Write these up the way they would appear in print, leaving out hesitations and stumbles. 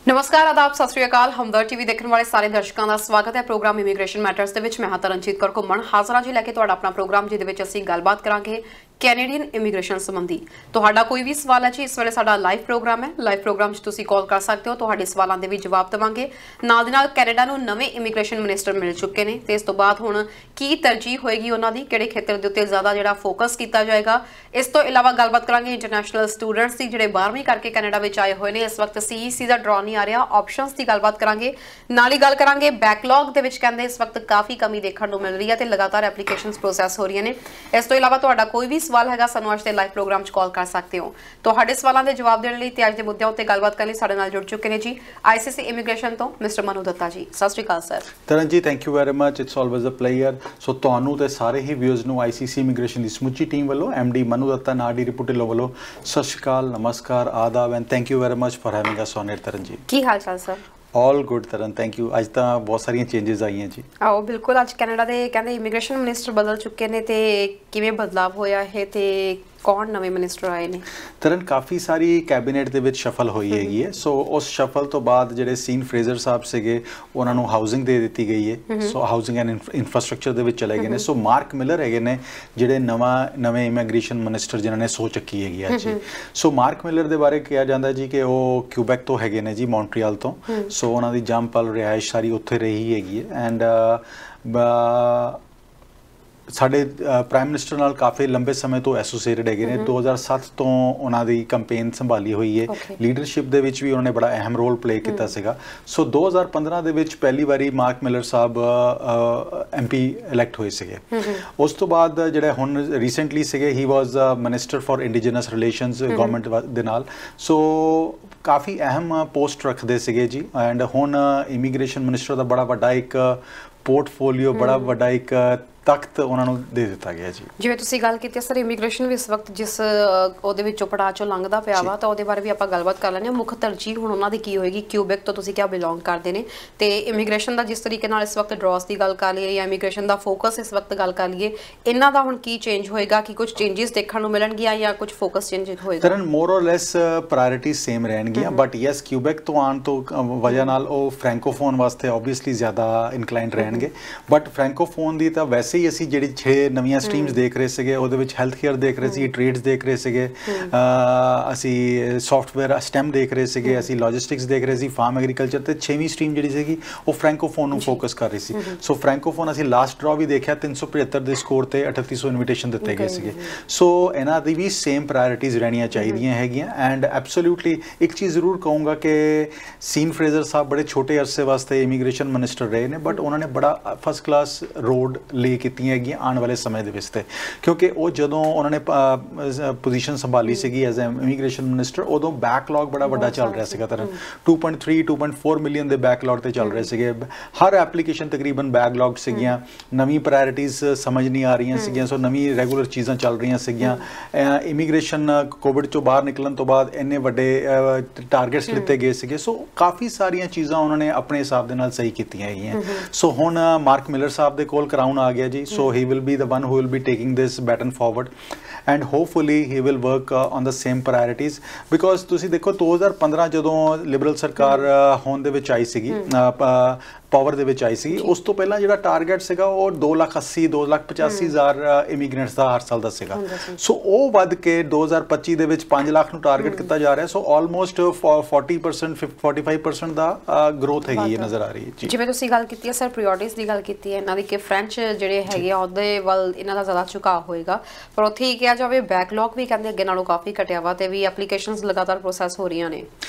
नमस्कार आदाब सत श्री अकाल हमदर्द टीवी देखने वाले सारे दर्शकों का स्वागत है प्रोग्राम इमीग्रेशन मैटर्स ਦੇ ਵਿੱਚ मैं ਹਾਂ ਤਰਨਜੀਤ ਕੌਰ ਘੁੰਮਣ ਹਾਜ਼ਰ ਹਾਂ ਜੀ ਲੈ ਕੇ ਤੁਹਾਡਾ ਆਪਣਾ ਪ੍ਰੋਗਰਾਮ ਜਿਹਦੇ ਵਿੱਚ ਅਸੀਂ ਗੱਲਬਾਤ ਕਰਾਂਗੇ कैनेडियन इमीग्रेशन संबंधी। ਤੁਹਾਡਾ ਕੋਈ ਵੀ ਸਵਾਲ ਹੈ ਜੀ ਇਸ ਵੇਲੇ ਸਾਡਾ ਲਾਈਵ ਪ੍ਰੋਗਰਾਮ ਹੈ। ਲਾਈਵ ਪ੍ਰੋਗਰਾਮ 'ਚ ਤੁਸੀਂ ਕਾਲ ਕਰ ਸਕਦੇ ਹੋ, ਤੁਹਾਡੇ ਸਵਾਲਾਂ ਦੇ ਵੀ ਜਵਾਬ ਦੇਵਾਂਗੇ। ਨਾਲ ਦੀ ਨਾਲ ਕੈਨੇਡਾ ਨੂੰ ਨਵੇਂ ਇਮੀਗ੍ਰੇਸ਼ਨ ਮਿਨਿਸਟਰ ਮਿਲ ਚੁੱਕੇ ਨੇ ਤੇ ਇਸ ਤੋਂ ਬਾਅਦ ਹੁਣ ਕੀ ਤਰਜੀਹ ਹੋਏਗੀ ਉਹਨਾਂ ਦੀ, ਕਿਹੜੇ ਖੇਤਰ ਦੇ ਉੱਤੇ ਜ਼ਿਆਦਾ ਜਿਹੜਾ ਫੋਕਸ ਕੀਤਾ ਜਾਏਗਾ। ਇਸ ਤੋਂ ਇਲਾਵਾ ਗੱਲਬਾਤ ਕਰਾਂਗੇ ਇੰਟਰਨੈਸ਼ਨਲ ਸਟੂਡੈਂਟਸ ਦੀ ਜਿਹੜੇ 12ਵੀਂ ਕਰਕੇ ਕੈਨੇਡਾ ਵਿੱਚ ਆਏ ਹੋਏ ਨੇ। ਇਸ ਵਕਤ CEC ਦਾ ਡਰਾ ਨਹੀਂ ਆ ਰਿਹਾ, ਆਪਸ਼ਨਸ ਦੀ ਗੱਲਬਾਤ ਕਰਾਂਗੇ। ਨਾਲ ਹੀ ਗੱਲ ਕਰਾਂਗੇ ਬੈਕਲੌਗ ਦੇ ਵਿੱਚ ਕਹਿੰਦੇ ਇਸ ਵਕਤ ਕਾਫੀ ਕਮੀ ਦੇਖਣ ਨੂੰ ਮਿਲ ਰਹੀ ਹੈ ਤੇ ਲਗਾਤਾਰ ਐਪਲੀਕੇਸ਼ਨਸ ਪ੍ਰੋਸੈਸ ਹੋ ਰਹੀਆਂ ਨੇ। ਇਸ ਤੋਂ ਇਲਾਵਾ ਤੁਹਾਡਾ ਕੋਈ ਵੀ ਸਵਾਲ ਹੈਗਾ ਸਾਨੂੰ ਅੱਜ लाइव प्रोग्राम च कॉल कर सकते हो। ਤੁਹਾਡੇ ਸਵਾਲਾਂ ਦੇ ਜਵਾਬ ਦੇਣ ਲਈ ਤੇ ਅੱਜ ਦੇ ਮੁੱਦਿਆਂ ਉੱਤੇ ਗੱਲਬਾਤ ਕਰਨ ਲਈ ਸਾਡੇ ਨਾਲ ਜੁੜ ਚੁੱਕੇ ਨੇ ਜੀ ICC ਇਮੀਗ੍ਰੇਸ਼ਨ ਤੋਂ ਮਿਸਟਰ ਮਨੂ ਦੱਤਾ ਜੀ। ਸਤਿ ਸ਼੍ਰੀ ਅਕਾਲ sir. Taran ji thank you very much, it's always a pleasure. So ਤੁਹਾਨੂੰ ਤੇ ਸਾਰੇ ਹੀ ਵਿਊਅਰਸ ਨੂੰ ICC ਇਮੀਗ੍ਰੇਸ਼ਨ ਦੀ ਸਮੁੱਚੀ ਟੀਮ ਵੱਲੋਂ MD ਮਨੂ ਦੱਤਾ ਨਾਡੀ ਰਿਪੋਰਟਰ ਵੱਲੋਂ ਸਤਿ ਸ਼੍ਰੀ ਅਕਾਲ, ਨਮਸਕਾਰ, ਆਦਾਬ and thank you very much for having us on air. Taran ji ਕੀ ਹਾਲ ਚਾਲ sir? All good Taran, thank you. ਅੱਜ ਤਾਂ ਬਹੁਤ ਸਾਰੀਆਂ ਚੇਂजेस ਆਈਆਂ ਜੀ। ਆਓ ਬਿਲਕੁਲ, ਅੱਜ ਕੈਨੇਡਾ ਦੇ ਕਹਿੰਦੇ ਇਮੀਗ੍ਰੇਸ਼ਨ ਮਿਨਿਸਟਰ ਬਦਲ ਚੁੱਕੇ ਨੇ ਤੇ ਕਿਵੇਂ ਬਦਲਾਅ ਹੋਇਆ ਹੈ ਤੇ ਕੌਣ ਨਵੇਂ ਮਿਨਿਸਟਰ ਆਏ ਨੇ? ਤਰਨ ਕਾਫੀ ਸਾਰੀ ਕੈਬਨਿਟ ਦੇ ਵਿੱਚ ਸ਼ਫਲ ਹੋਈ ਹੈਗੀ ਹੈ। ਸੋ ਉਸ ਸ਼ਫਲ ਤੋਂ ਬਾਅਦ ਜਿਹੜੇ ਸੀਨ ਫਰੇਜ਼ਰ ਸਾਹਿਬ ਸੀਗੇ ਉਹਨਾਂ ਨੂੰ ਹਾਊਸਿੰਗ ਦੇ ਦਿੱਤੀ ਗਈ ਹੈ। ਸੋ ਹਾਊਸਿੰਗ ਐਂਡ ਇਨਫਰਾਸਟ੍ਰਕਚਰ ਦੇ ਵਿੱਚ ਚਲੇ ਗਏ ਨੇ। ਸੋ ਮਾਰਕ ਮਿਲਰ ਹੈਗੇ ਨੇ ਜਿਹੜੇ ਨਵੇਂ ਇਮੀਗ੍ਰੇਸ਼ਨ ਮਿਨਿਸਟਰ ਜਿਨ੍ਹਾਂ ਨੇ ਸੋਚ ਰੱਖੀ ਹੈਗੀ ਆ ਜੀ। ਸੋ ਮਾਰਕ ਮਿਲਰ ਦੇ ਬਾਰੇ ਕਿਹਾ ਜਾਂਦਾ ਜੀ ਕਿ ਉਹ ਕਿਊਬੈਕ ਤੋਂ ਹੈਗੇ ਨੇ ਜੀ, ਮੌਂਟਰੀਅਲ ਤੋਂ। ਸੋ ਉਹਨਾਂ ਦੀ ਜੰਪਲ ਰਿਹਾਇਸ਼ ਸਾਰੀ ਉੱਥੇ ਰਹੀ ਹੈਗੀ ਹੈ ਐਂਡ ਸਾਡੇ ਪ੍ਰਾਈਮ ਮਿਨਿਸਟਰ ਨਾਲ ਕਾਫੀ ਲੰਬੇ ਸਮੇਂ ਤੋਂ ਐਸੋਸੀਏਟਡ ਹੈਗੇ ਨੇ। 2007 ਤੋਂ ਉਹਨਾਂ ਦੀ ਕੰਪੇਨ ਸੰਭਾਲੀ ਹੋਈ ਹੈ। ਲੀਡਰਸ਼ਿਪ ਦੇ ਵਿੱਚ ਵੀ ਉਹਨਾਂ ਨੇ ਬੜਾ ਅਹਿਮ ਰੋਲ ਪਲੇ ਕੀਤਾ ਸੀਗਾ। ਸੋ 2015 ਦੇ ਵਿੱਚ ਪਹਿਲੀ ਵਾਰੀ ਮਾਰਕ ਮਿਲਰ ਸਾਹਿਬ MP ਇਲੈਕਟ ਹੋਏ ਸੀਗੇ। ਉਸ ਤੋਂ ਬਾਅਦ ਜਿਹੜੇ ਹੁਣ ਰੀਸੈਂਟਲੀ ਸੀਗੇ he was minister for Indigenous relations government ਦੇ ਨਾਲ। ਸੋ ਕਾਫੀ ਅਹਿਮ ਪੋਸਟ ਰੱਖਦੇ ਸੀਗੇ ਜੀ ਐਂਡ ਹੁਣ ਇਮੀਗ੍ਰੇਸ਼ਨ ਮਿਨਿਸਟਰ ਦਾ ਬੜਾ ਵੱਡਾ ਇੱਕ ਪੋਰਟਫੋਲੀਓ, ਬੜਾ ਵੱਡਾ ਇੱਕ ਤਖਤ ਉਹਨਾਂ ਨੂੰ ਦੇ ਦਿੱਤਾ ਗਿਆ ਜੀ। ਜਿਵੇਂ ਤੁਸੀਂ ਗੱਲ ਕੀਤੀ ਸਰ ਇਮੀਗ੍ਰੇਸ਼ਨ ਵੀ ਇਸ ਵਕਤ ਜਿਸ ਉਹਦੇ ਵਿੱਚੋਂ ਪੜਾਅ ਚੋਂ ਲੰਘਦਾ ਪਿਆ ਵਾ ਤਾਂ ਉਹਦੇ ਬਾਰੇ ਵੀ ਆਪਾਂ ਗੱਲਬਾਤ ਕਰ ਲੈਂਦੇ ਹਾਂ। ਮੁੱਖ ਤਰਜੀਹ ਹੁਣ ਉਹਨਾਂ ਦੀ ਕੀ ਹੋਏਗੀ? ਕਿਊਬੈਕ ਤੋਂ ਤੁਸੀਂ ਕਿਆ ਬਿਲੋਂਗ ਕਰਦੇ ਨੇ ਤੇ ਇਮੀਗ੍ਰੇਸ਼ਨ ਦਾ ਜਿਸ ਤਰੀਕੇ ਨਾਲ ਇਸ ਵਕਤ ਡਰਾਸ ਦੀ ਗੱਲ ਕਰ ਲਈਏ ਜਾਂ ਇਮੀਗ੍ਰੇਸ਼ਨ ਦਾ ਫੋਕਸ ਇਸ ਵਕਤ ਗੱਲ ਕਰ ਲਈਏ, ਇਹਨਾਂ ਦਾ ਹੁਣ ਕੀ ਚੇਂਜ ਹੋਏਗਾ? ਕਿ ਕੁਝ ਚੇਂਜਸ ਦੇਖਣ ਨੂੰ ਮਿਲਣਗੀਆਂ ਜਾਂ ਕੁਝ ਫੋਕਸ ਚੇਂਜ ਹੋਏਗਾ? ਤਰਨ ਮੋਰ ਔਰ ਲੈਸ ਪ੍ਰਾਇੋਰਟੀਜ਼ ਸੇਮ ਰਹਿਣਗੀਆਂ ਬਟ ਯੈਸ ਕਿਊਬੈਕ ਤੋਂ ਆਉਣ ਤੋਂ ਵਜ੍ਹਾ ਨਾਲ ਉਹ ਫ੍ਰੈਂਕੋਫੋਨ ਵਾਸਤੇ ਓਬਵੀਅਸਲੀ ਜ਼ਿਆਦਾ ਇਨਕਲਾਈਨਡ ਰਹਿਣਗੇ। ਬਟ ਫ੍ਰੈਂਕੋਫੋਨ ਦੀ ਤਾਂ ਵੈਸੇ ਹੀ ਅਸੀਂ ਜਿਹੜੀ ਨਵੀਆਂ ਸਟਰੀਮਸ ਦੇਖ ਰਹੇ ਸੀਗੇ ਉਹਦੇ ਵਿੱਚ ਹੈਲਥ ਕੇਅਰ ਦੇਖ ਰਹੇ ਸੀ, ਟ੍ਰੇਡਸ ਦੇਖ ਰਹੇ ਸੀਗੇ, ਅਸੀਂ ਸੌਫਟਵੇਅਰ ਸਟੈਮ ਦੇਖ ਰਹੇ ਸੀਗੇ, ਅਸੀਂ ਲੌਜਿਸਟਿਕਸ ਦੇਖ ਰਹੇ ਸੀ, ਫਾਰਮ ਐਗਰੀਕਲਚਰ ਤੇ 6ਵੀਂ ਸਟਰੀਮ ਜਿਹੜੀ ਸੀਗੀ ਉਹ ਫ੍ਰੈਂਕੋਫੋਨ ਨੂੰ ਫੋਕਸ ਕਰ ਰਹੀ ਸੀ। ਸੋ ਫ੍ਰੈਂਕੋਫੋਨ ਅਸੀਂ ਲਾਸਟ ਡਰਾ ਵੀ ਦੇਖਿਆ 375 ਦੇ ਸਕੋਰ ਤੇ 3800 ਇਨਵੀਟੇਸ਼ਨ ਦਿੱਤੇ ਗਏ ਸੀਗੇ। ਸੋ ਇਹਨਾਂ ਦੀ ਵੀ ਸੇਮ ਪ੍ਰਾਇੋਰਟੀਜ਼ ਰਹਿਣੀਆਂ ਚਾਹੀਦੀਆਂ ਹੈਗੀਆਂ ਐਂਡ ਐਬਸੋਲੂਟਲੀ ਇੱਕ ਚੀਜ਼ ਜ਼ਰੂਰ ਕਹੂੰਗਾ ਕਿ ਸੀਨ ਫਰੇਜ਼ਰ ਸਾਹਿਬ ਬੜੇ ਛੋਟੇ ਅਰਸੇ ਵਾਸਤੇ ਇਮੀਗ੍ਰੇਸ਼ਨ ਮਿਨਿਸਟਰ ਰਹੇ ਨੇ ਬਟ ਉਹਨਾਂ ਨੇ ਬੜਾ ਫਸਟ ਕਲਾਸ ਰੋਡ ਲੇ ਕੀਤੀਆਂ ਹੈਗੀਆਂ ਆਉਣ ਵਾਲੇ ਸਮੇਂ ਦੇ ਵਿੱਚ ਤੇ ਕਿਉਂਕਿ ਉਹ ਜਦੋਂ ਉਹਨਾਂ ਨੇ ਪੋਜੀਸ਼ਨ ਸੰਭਾਲੀ ਸੀਗੀ ਐਜ਼ ਇਮੀਗ੍ਰੇਸ਼ਨ ਮਿਨਿਸਟਰ ਉਦੋਂ ਬੈਕਲੌਗ ਬੜਾ ਵੱਡਾ ਚੱਲ ਰਿਹਾ ਸੀਗਾ। ਤਰਨ 2.3 2.4 ਮਿਲੀਅਨ ਦੇ ਬੈਕਲੌਗ ਤੇ ਚੱਲ ਰਹੇ ਸੀਗੇ। ਹਰ ਐਪਲੀਕੇਸ਼ਨ ਤਕਰੀਬਨ ਬੈਕਲੌਗ ਸੀਗੀਆਂ। ਨਵੀਂ ਪ੍ਰਾਇੋਰਟੀਜ਼ ਸਮਝ ਨਹੀਂ ਆ ਰਹੀਆਂ ਸੀਗੀਆਂ। ਸੋ ਨਵੀਂ ਰੈਗੂਲਰ ਚੀਜ਼ਾਂ ਚੱਲ ਰਹੀਆਂ ਸੀਗੀਆਂ। ਇਮੀਗ੍ਰੇਸ਼ਨ ਕੋਵਿਡ ਚੋਂ ਬਾਹਰ ਨਿਕਲਣ ਤੋਂ ਬਾਅਦ ਇੰਨੇ ਵੱਡੇ ਟਾਰਗੇਟਸ ਲਿੱਤੇ ਗਏ ਸੀਗੇ। ਸੋ ਕਾਫੀ ਸਾਰੀਆਂ ਚੀਜ਼ਾਂ ਉਹਨਾਂ ਨੇ ਆਪਣੇ ਹਿਸਾਬ ਦੇ ਨਾਲ ਸਹੀ ਕੀਤੀਆਂ ਹੈਗੀਆਂ। ਸੋ ਹੁਣ ਮਾਰਕ ਮਿਲਰ ਸਾਹਿਬ ਦੇ ਕੋਲ ਕਰਾਊਨ ਆ ਗਿਆ ਜੀ। ਸੋ ਹੀ will be the one who will be taking this baton forward and hopefully he will work on the same priorities because ਤੁਸੀਂ ਦੇਖੋ 2015 ਜਦੋਂ ਲਿਬਰਲ ਸਰਕਾਰ ਹੋਂਦ ਦੇ ਵਿੱਚ ਆਈ ਸੀਗੀ, ਪਾਵਰ ਦੇ ਵਿੱਚ ਆਈ ਸੀ, ਉਸ ਤੋਂ ਪਹਿਲਾਂ ਜਿਹੜਾ ਟਾਰਗੇਟ ਸੀਗਾ ਉਹ 2,80,000 2,85,000 ਇਮੀਗ੍ਰੈਂਟਸ ਦਾ ਹਰ ਸਾਲ ਦਾ ਸੀਗਾ। ਸੋ ਉਹ ਵੱਧ ਕੇ 2025 ਦੇ ਵਿੱਚ 5 ਲੱਖ ਨੂੰ ਟਾਰਗੇਟ ਕੀਤਾ ਜਾ ਰਿਹਾ। ਸੋ ਆਲਮੋਸਟ 40% 45% ਦਾ ਗਰੋਥ ਹੈਗੀ ਹੈ ਨਜ਼ਰ ਆ ਰਹੀ ਹੈ ਜੀ। ਜਿਵੇਂ ਤੁਸੀਂ ਗੱਲ ਕੀਤੀ ਹੈ ਸਰ ਪ੍ਰਾਇੋਰਟੀਜ਼ ਦੀ ਗੱਲ ਕੀਤੀ ਹੈ ਇਹਨਾਂ ਦੀ ਕਿ ਫ੍ਰੈਂਚ ਜਿਹੜੇ ਹੈਗੇ ਆ ਉਹਦੇ ਵੱਲ ਇਹਨਾਂ ਦਾ ਜ਼ਿਆਦਾ ਝੁਕਾਅ ਹੋਏਗਾ ਪਰ ਉੱਥੇ ਹੀ ਕਿਹਾ ਜਾਵੇ ਬੈਕਲੌਗ ਵੀ ਕਹਿੰਦੇ ਅੱਗੇ ਨਾਲੋਂ ਕਾਫੀ ਘਟਿਆ ਵਾ ਤੇ ਵੀ ਐਪਲੀਕੇਸ਼ਨਸ ਲਗਾਤਾਰ ਪ੍ਰੋਸੈਸ ਹੋ ਰਹੀਆਂ ਨੇ।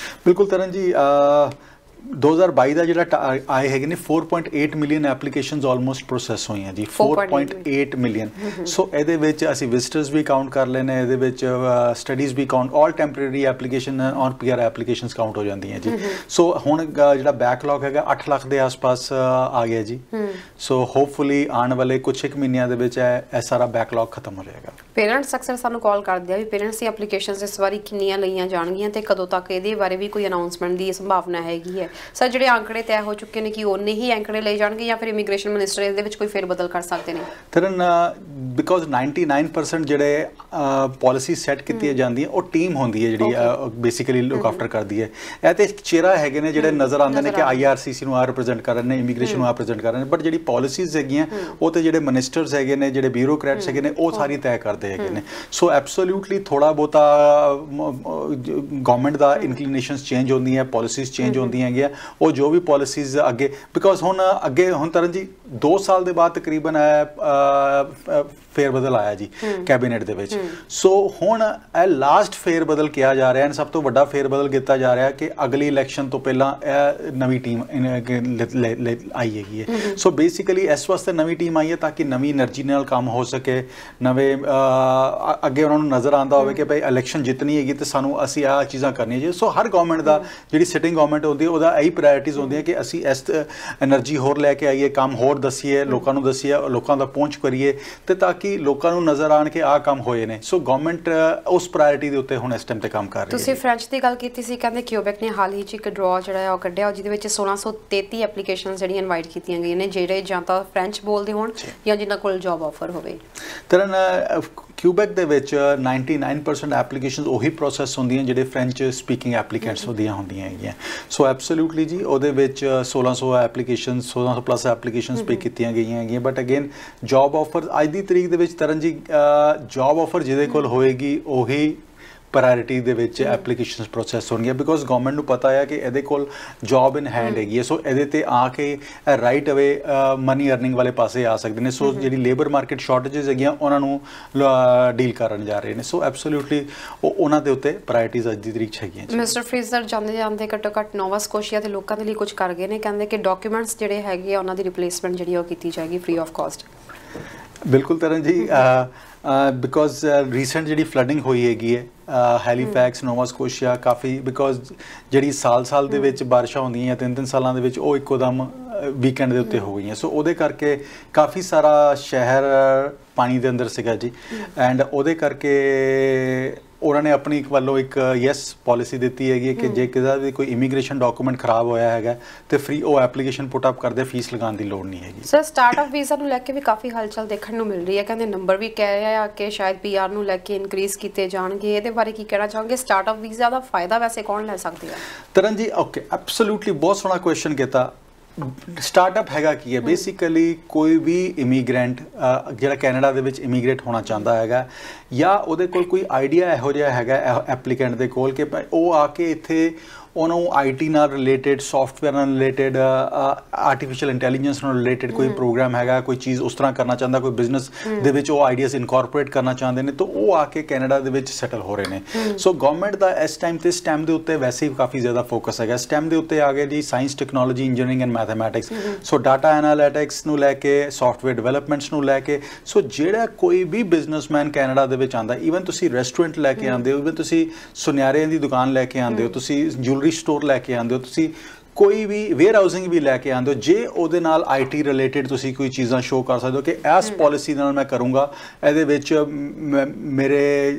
ਬਿਲਕੁਲ ਤਰਨ ਜੀ 2022 ਦਾ ਜਿਹੜਾ ਆਏ ਹੈਗੇ ਨੇ 4.8 ਮਿਲੀਅਨ ਐਪਲੀਕੇਸ਼ਨਸ ਆਲਮੋਸਟ ਪ੍ਰੋਸੈਸ ਹੋਈਆਂ ਜੀ। 4.8 ਮਿਲੀਅਨ। ਸੋ ਇਹਦੇ ਵਿੱਚ ਅਸੀਂ ਵਿਜ਼ਟਰਸ ਵੀ ਕਾਊਂਟ ਕਰ ਲੈਨੇ, ਇਹਦੇ ਵਿੱਚ ਸਟੱਡੀਜ਼ ਵੀ ਕਾਊਂਟ, ਆਲ ਟੈਂਪਰੇਰੀ ਐਪਲੀਕੇਸ਼ਨ ਔਰ PR ਐਪਲੀਕੇਸ਼ਨਸ ਕਾਊਂਟ ਹੋ ਜਾਂਦੀਆਂ ਜੀ। ਸੋ ਹੁਣ ਜਿਹੜਾ ਬੈਕਲੌਗ ਹੈਗਾ 8 ਲੱਖ ਦੇ ਆਸ-ਪਾਸ ਆ ਗਿਆ ਜੀ। ਸੋ ਹੋਪਫੁਲੀ ਆਉਣ ਵਾਲੇ ਕੁਝ ਇੱਕ ਮਹੀਨਿਆਂ ਦੇ ਵਿੱਚ ਇਹ ਸਾਰਾ ਬੈਕਲੌਗ ਖਤਮ ਹੋ ਜਾਏਗਾ। ਪੇਰੈਂਟਸ ਅਕਸਰ ਸਾਨੂੰ ਕਾਲ ਕਰਦੇ ਆ ਵੀ ਪੇਰੈਂਟਸ ਦੀ ਐਪਲੀਕੇਸ਼ਨਸ ਇਸ ਵਾਰੀ ਕਿੰਨੀਆਂ ਲਈਆਂ ਜਾਣਗੀਆਂ ਤੇ ਕਦੋਂ ਤੱਕ ਇਹਦੇ ਬਾਰੇ ਵੀ ਕੋਈ ਅਨਾਉਂਸਮੈਂਟ ਦੀ ਸੰਭਾਵਨਾ ਹੈਗੀ ਹੈ? ਸਰ ਜਿਹੜੇ ਆંકੜੇ ਤੈਅ ਹੋ ਚੁੱਕੇ ਨੇ ਕਿ ਉਹਨੇ ਹੀ ਆંકੜੇ ਲਏ ਜਾਣਗੇ ਜਾਂ ਫਿਰ ਇਮੀਗ੍ਰੇਸ਼ਨ ਮਿਨਿਸਟਰ ਇਹਦੇ ਵਿੱਚ ਕੋਈ ਫੇਰ ਬਦਲ ਕਰ ਸਕਦੇ ਨੇ? ਤਰਨ ਬਿਕੋਜ਼ 99% ਜਿਹੜੇ ਪਾਲਿਸੀ ਸੈੱਟ ਕੀਤੀਆਂ ਜਾਂਦੀਆਂ ਉਹ ਟੀਮ ਹੁੰਦੀ ਹੈ ਜਿਹੜੀ ਬੇਸਿਕਲੀ ਲੁੱਕ ਆਫਟਰ ਕਰਦੀ ਹੈ। ਇਹ ਤੇ ਚਿਹਰਾ ਹੈਗੇ ਨੇ ਜਿਹੜੇ ਨਜ਼ਰ ਆਉਂਦੇ ਨੇ ਕਿ IRCC ਨੂੰ ਆ ਰਿਪਰੈਜ਼ੈਂਟ ਕਰ ਰਹੇ ਨੇ, ਇਮੀਗ੍ਰੇਸ਼ਨ ਨੂੰ ਆ ਰਿਪਰੈਜ਼ੈਂਟ ਕਰ ਰਹੇ ਨੇ, ਬਟ ਜਿਹੜੀ ਪਾਲਿਸੀਜ਼ ਹੈਗੀਆਂ ਉਹ ਤੇ ਜਿਹੜੇ ਮਿਨਿਸਟਰਸ ਹੈਗੇ ਨੇ, ਜਿਹੜੇ ਬਿਊਰੋਕਰੈਟਸ ਹੈਗੇ ਨੇ, ਉਹ ਸਾਰੀ ਤੈਅ ਕਰਦੇ ਹੈਗੇ ਨੇ। ਸੋ ਐਬਸੋਲੂਟਲੀ ਥੋੜਾ ਬਹੁਤਾ ਗਵਰਨਮੈਂਟ ਦਾ ਇਨਕਲੀਨੇਸ਼ਨਸ ਚੇਂਜ ਹੁੰਦੀਆਂ, ਪਾਲਿਸੀਜ਼ ਚੇਂਜ ਹੁੰਦੀਆਂ ਹੈਗੀਆਂ। ਉਹ ਜੋ ਵੀ ਪਾਲਿਸੀਜ਼ ਅੱਗੇ ਬਿਕੋਜ਼ ਹੁਣ ਤਰਨ ਜੀ 2 ਸਾਲ ਦੇ ਬਾਅਦ ਤਕਰੀਬਨ ਫੇਰ ਬਦਲ ਆਇਆ ਜੀ ਕੈਬਨਿਟ ਦੇ ਵਿੱਚ। ਸੋ ਹੁਣ ਇਹ ਲਾਸਟ ਫੇਰ ਬਦਲ ਕਿਹਾ ਜਾ ਰਿਹਾ ਹੈ, ਸਭ ਤੋਂ ਵੱਡਾ ਫੇਰ ਬਦਲ ਕੀਤਾ ਜਾ ਰਿਹਾ ਕਿ ਅਗਲੀ ਇਲੈਕਸ਼ਨ ਤੋਂ ਪਹਿਲਾਂ ਇਹ ਨਵੀਂ ਟੀਮ ਆਈ ਹੈਗੀ ਹੈ। ਸੋ ਬੇਸਿਕਲੀ ਇਸ ਵਾਸਤੇ ਨਵੀਂ ਟੀਮ ਆਈ ਹੈ ਤਾਂ ਕਿ ਨਵੀਂ એનર્ਜੀ ਨਾਲ ਕੰਮ ਹੋ ਸਕੇ, ਨਵੇਂ ਅੱਗੇ ਉਹਨਾਂ ਨੂੰ ਨਜ਼ਰ ਆਉਂਦਾ ਹੋਵੇ ਕਿ ਭਾਈ ਇਲੈਕਸ਼ਨ ਜਿੱਤਣੀ ਹੈਗੀ ਤੇ ਸਾਨੂੰ ਅਸੀਂ ਆਹ ਚੀਜ਼ਾਂ ਕਰਨੀਆਂ ਜੀ। ਸੋ ਹਰ ਗਵਰਨਮੈਂਟ ਦਾ ਜਿਹੜੀ ਸਿਟਿੰਗ ਗਵਰਨਮੈਂਟ ਹੁੰਦੀ ਹੈ ਉਹਦਾ ਇਹੀ ਪ੍ਰਾਇੋਰਟੀਜ਼ ਹੁੰਦੀਆਂ ਕਿ ਅਸੀਂ ਇਸ એનર્ਜੀ ਹੋਰ ਲੈ ਕੇ ਆਈਏ, ਕੰਮ ਹੋਰ ਦੱਸੀਏ, ਲੋਕਾਂ ਨੂੰ ਦੱਸੀਏ, ਲੋਕਾਂ ਦਾ ਪਹੁੰਚ ਕਰੀਏ ਤੇ ਤਾਂ ਕਿ ਲੋਕਾਂ ਨੂੰ ਨਜ਼ਰ ਆਣ ਕੇ ਆਹ ਕੰਮ ਹੋਏ ਨੇ। ਸੋ ਗਵਰਨਮੈਂਟ ਉਸ ਪ੍ਰਾਇੋਰਟੀ ਦੇ ਉੱਤੇ ਹੁਣ ਇਸ ਟਾਈਮ ਤੇ ਕੰਮ ਕਰ ਰਹੀ ਹੈ। ਤੁਸੀਂ ਫ੍ਰੈਂਚ ਦੀ ਗੱਲ ਕੀਤੀ ਸੀ, ਕਹਿੰਦੇ ਕਿਊਬੈਕ ਨੇ ਹਾਲ ਹੀ 'ਚ ਇੱਕ ਡਰਾ ਜਿਹੜਾ ਉਹ ਕੱਢਿਆ ਜਿਹਦੇ ਵਿੱਚ 1633 ਐਪਲੀਕੇਸ਼ਨਸ ਜਿਹੜੀਆਂ ਇਨਵਾਈਟ ਕੀਤੀਆਂ ਗਈਆਂ ਨੇ ਜਿਹੜੇ ਜਾਂ ਤਾਂ ਫ੍ਰੈਂਚ ਬੋਲਦੇ ਹੋਣ ਜਾਂ ਜਿਨ੍ਹਾਂ ਕੋਲ ਜੌਬ ਆਫਰ ਹੋਵੇ। ਤਰਨ ਕਿਊਬੈਕ ਦੇ ਵਿੱਚ 99% ਐਪਲੀਕੇਸ਼ਨਸ ਉਹੀ ਪ੍ਰੋਸੈਸ ਹੁੰਦੀਆਂ ਜਿਹੜੇ ਫ੍ਰੈਂਚ ਸਪੀਕਿੰਗ ਐਪਲੀਕੈਂਟਸ ਹੁੰਦੀਆਂ ਹੈਗੀਆਂ। ਸੋ ਐਬਸੋਲੂਟਲੀ ਜੀ ਉਹਦੇ ਵਿੱਚ 1600 ਐਪਲੀਕੇਸ਼ਨਸ 1600 ਪਲੱਸ ਐਪਲੀਕੇਸ਼ਨਸ ਪੇ ਕੀਤੀਆਂ ਗਈਆਂ ਹੈਗੀਆਂ। ਬਟ ਅਗੇਨ ਜੌਬ ਆਫਰ ਅੱਜ ਦੀ ਤਰੀਕ ਦੇ ਵਿੱਚ ਤਰਨ ਜੀ ਜੌਬ ਆਫਰ ਜਿਹਦੇ ਕੋਲ ਹੋਏਗੀ ਉਹੀ ਪ੍ਰਾਇੋਰਟੀ ਦੇ ਵਿੱਚ ਐਪਲੀਕੇਸ਼ਨਸ ਪ੍ਰੋਸੈਸ ਹੋਣਗੀਆਂ ਬਿਕੋਜ਼ ਗਵਰਨਮੈਂਟ ਨੂੰ ਪਤਾ ਹੈ ਕਿ ਇਹਦੇ ਕੋਲ ਜੌਬ ਇਨ ਹੈਂਡ ਹੈਗੀ ਹੈ। ਸੋ ਇਹਦੇ ਤੇ ਆ ਕੇ ਰਾਈਟ ਅਵੇ ਮਨੀ ਅਰਨਿੰਗ ਵਾਲੇ ਪਾਸੇ ਆ ਸਕਦੇ ਨੇ। ਸੋ ਜਿਹੜੀ ਲੇਬਰ ਮਾਰਕੀਟ ਸ਼ਾਰਟੇਜਸ ਹੈਗੀਆਂ ਉਹਨਾਂ ਨੂੰ ਡੀਲ ਕਰਨ ਜਾ ਰਹੇ ਨੇ। ਸੋ ਐਬਸੋਲੂਟਲੀ ਉਹਨਾਂ ਦੇ ਉੱਤੇ ਪ੍ਰਾਇੋਰਟੀਜ਼ ਅੱਜ ਦੀ ਤਰੀਕ 'ਚ ਹੈਗੀਆਂ। ਮਿਸਟਰ ਫਰੀਜ਼ਰ ਜਾਂਦੇ ਘੱਟੋ ਘੱਟ ਨੋਵਾ ਸਕੋਸ਼ੀਆ ਦੇ ਲੋਕਾਂ ਦੇ ਲਈ ਕੁਝ ਕਰ ਗਏ ਨੇ, ਕਹਿੰਦੇ ਕਿ ਡਾਕੂਮੈਂਟਸ ਜਿਹੜੇ ਹੈਗੇ ਆ ਉਹਨਾਂ ਦੀ ਰਿਪਲੇਸਮੈਂਟ ਜਿਹੜੀ ਉਹ ਕੀਤੀ ਜਾਏਗੀ ਫ੍ਰੀ ਆਫ ਕਾਸਟ। ਬਿਲਕੁਲ ਤਰਨ ਜੀ ਬਿਕੋਜ਼ ਰੀਸੈਂਟ ਜਿਹੜੀ ਫਲੱਡਿੰਗ ਹੋਈ ਹੈਗੀ ਹੈ Halifax, Nova Scotia coffee because ਜਿਹੜੀ ਸਾਲ ਦੇ ਵਿੱਚ ਬਾਰਿਸ਼ਾਂ ਹੁੰਦੀਆਂ 3 ਸਾਲਾਂ ਦੇ ਵਿੱਚ ਉਹ ਇੱਕੋ ਦਮ ਵੀਕਐਂਡ ਦੇ ਉੱਤੇ ਹੋ ਗਈਆਂ। ਸੋ ਉਹਦੇ ਕਰਕੇ ਕਾਫੀ ਸਾਰਾ ਸ਼ਹਿਰ ਪਾਣੀ ਦੇ ਅੰਦਰ ਸੀਗਾ ਜੀ ਐਂਡ ਉਹਦੇ ਕਰਕੇ ਉਹਨਾਂ ਨੇ ਆਪਣੀ ਵੱਲੋਂ ਇੱਕ ਯੈਸ ਪਾਲਿਸੀ ਦਿੱਤੀ ਹੈਗੀ ਕਿ ਜੇ ਕਿਸੇ ਵੀ ਕੋਈ ਇਮੀਗ੍ਰੇਸ਼ਨ ਡਾਕੂਮੈਂਟ ਖਰਾਬ ਹੋਇਆ ਹੈਗਾ ਤੇ ਫ੍ਰੀ ਉਹ ਐਪਲੀਕੇਸ਼ਨ ਪੁੱਟ ਅਪ ਕਰਦੇ, ਫੀਸ ਲਗਾਉਣ ਦੀ ਲੋੜ ਨਹੀਂ ਹੈਗੀ। ਸਰ ਸਟਾਰਟਅਪ ਵੀਜ਼ਾ ਨੂੰ ਲੈ ਕੇ ਵੀ ਕਾਫੀ ਹਲਚਲ ਦੇਖਣ ਨੂੰ ਮਿਲ ਰਹੀ ਹੈ, ਕਹਿੰਦੇ ਨੰਬਰ ਵੀ ਕਹਿ ਰਿਹਾ ਕਿ ਸ਼ਾਇਦ PR ਨੂੰ ਲੈ ਕੇ ਇਨਕਰੀਜ਼ ਕੀਤੇ ਜਾਣਗੇ। ਇਹਦੇ ਬਾਰੇ ਕੀ ਕਹਿਣਾ ਚਾਹੋਗੇ? ਸਟਾਰਟਅਪ ਵੀਜ਼ਾ ਦਾ ਫਾਇਦਾ ਵੈਸੇ ਕੌਣ ਲੈ ਸਕਦੇ ਆ? ਤਰਨ ਜੀ ਓਕੇ ਐਬਸੋਲੂਟਲੀ ਬਹੁਤ ਸੋਹਣਾ ਕੁਐਸਚਨ ਕੀਤਾ। ਸਟਾਰਟਅਪ ਹੈਗਾ ਕੀ ਹੈ? ਬੇਸਿਕਲੀ ਕੋਈ ਵੀ ਇਮੀਗ੍ਰੈਂਟ ਜਿਹੜਾ ਕੈਨੇਡਾ ਦੇ ਵਿੱਚ ਇਮੀਗ੍ਰੇਟ ਹੋਣਾ ਚਾਹੁੰਦਾ ਹੈਗਾ ਜਾਂ ਉਹਦੇ ਕੋਲ ਕੋਈ ਆਈਡੀਆ ਇਹੋ ਜਿਹਾ ਹੈਗਾ ਐਪਲੀਕੈਂਟ ਦੇ ਕੋਲ ਕਿ ਉਹ ਆ ਕੇ ਇੱਥੇ ਉਹਨੂੰ IT ਨਾਲ ਰਿਲੇਟਡ, ਸੌਫਟਵੇਅਰ ਨਾਲ ਰਿਲੇਟਡ, ਆਰਟੀਫਿਸ਼ੀਅਲ ਇੰਟੈਲੀਜੈਂਸ ਨਾਲ ਰਿਲੇਟਡ ਕੋਈ ਪ੍ਰੋਗਰਾਮ ਹੈਗਾ, ਕੋਈ ਚੀਜ਼ ਉਸ ਤਰ੍ਹਾਂ ਕਰਨਾ ਚਾਹੁੰਦਾ, ਕੋਈ ਬਿਜ਼ਨਸ ਦੇ ਵਿੱਚ ਉਹ ਆਈਡੀਆਜ਼ ਇਨਕੋਰਪੋਰੇਟ ਕਰਨਾ ਚਾਹੁੰਦੇ ਨੇ ਤਾਂ ਉਹ ਆ ਕੇ ਕੈਨੇਡਾ ਦੇ ਵਿੱਚ ਸੈਟਲ ਹੋ ਰਹੇ ਨੇ। ਸੋ ਗਵਰਨਮੈਂਟ ਦਾ ਇਸ ਟਾਈਮ ਤੇ STEM ਦੇ ਉੱਤੇ ਵੈਸੇ ਹੀ ਕਾਫੀ ਜ਼ਿਆਦਾ ਫੋਕਸ ਹੈਗਾ। STEM ਦੇ ਉੱਤੇ ਆ ਗਏ ਜੀ science, technology, engineering and mathematics. So data analytics ਨੂੰ ਲੈ ਕੇ, ਸੌਫਟਵੇਅਰ ਡਿਵੈਲਪਮੈਂਟਸ ਨੂੰ ਲੈ ਕੇ, ਸੋ ਜਿਹੜਾ ਕੋਈ ਵੀ ਬਿਜ਼ਨਸਮੈਨ ਕੈਨੇਡਾ ਦੇ ਵਿੱਚ ਆਉਂਦਾ, ਈਵਨ ਤੁਸੀਂ ਰੈਸਟੋਰੈਂਟ ਲੈ ਕੇ ਆਉਂਦੇ ਹੋ, ਈਵਨ ਤੁਸੀਂ ਸੁਨਿਆਰਿਆਂ ਦੀ ਦੁਕਾਨ ਲੈ ਕੇ ਆਉਂਦੇ ਹੋ, ਤੁਸੀਂ ਜੁਐਲਰੀ ਸਟੋਰ ਲੈ ਕੇ ਆਉਂਦੇ ਹੋ, ਤੁਸੀਂ ਕੋਈ ਵੀ ਵੇਅਰ ਹਾਊਸਿੰਗ ਵੀ ਲੈ ਕੇ ਆਉਂਦੇ ਹੋ, ਜੇ ਉਹਦੇ ਨਾਲ IT ਰਿਲੇਟਡ ਤੁਸੀਂ ਕੋਈ ਚੀਜ਼ਾਂ ਸ਼ੋਅ ਕਰ ਸਕਦੇ ਹੋ ਕਿ ਇਸ ਪਾਲਿਸੀ ਨਾਲ ਮੈਂ ਕਰੂੰਗਾ, ਇਹਦੇ ਵਿੱਚ ਮੇਰੇ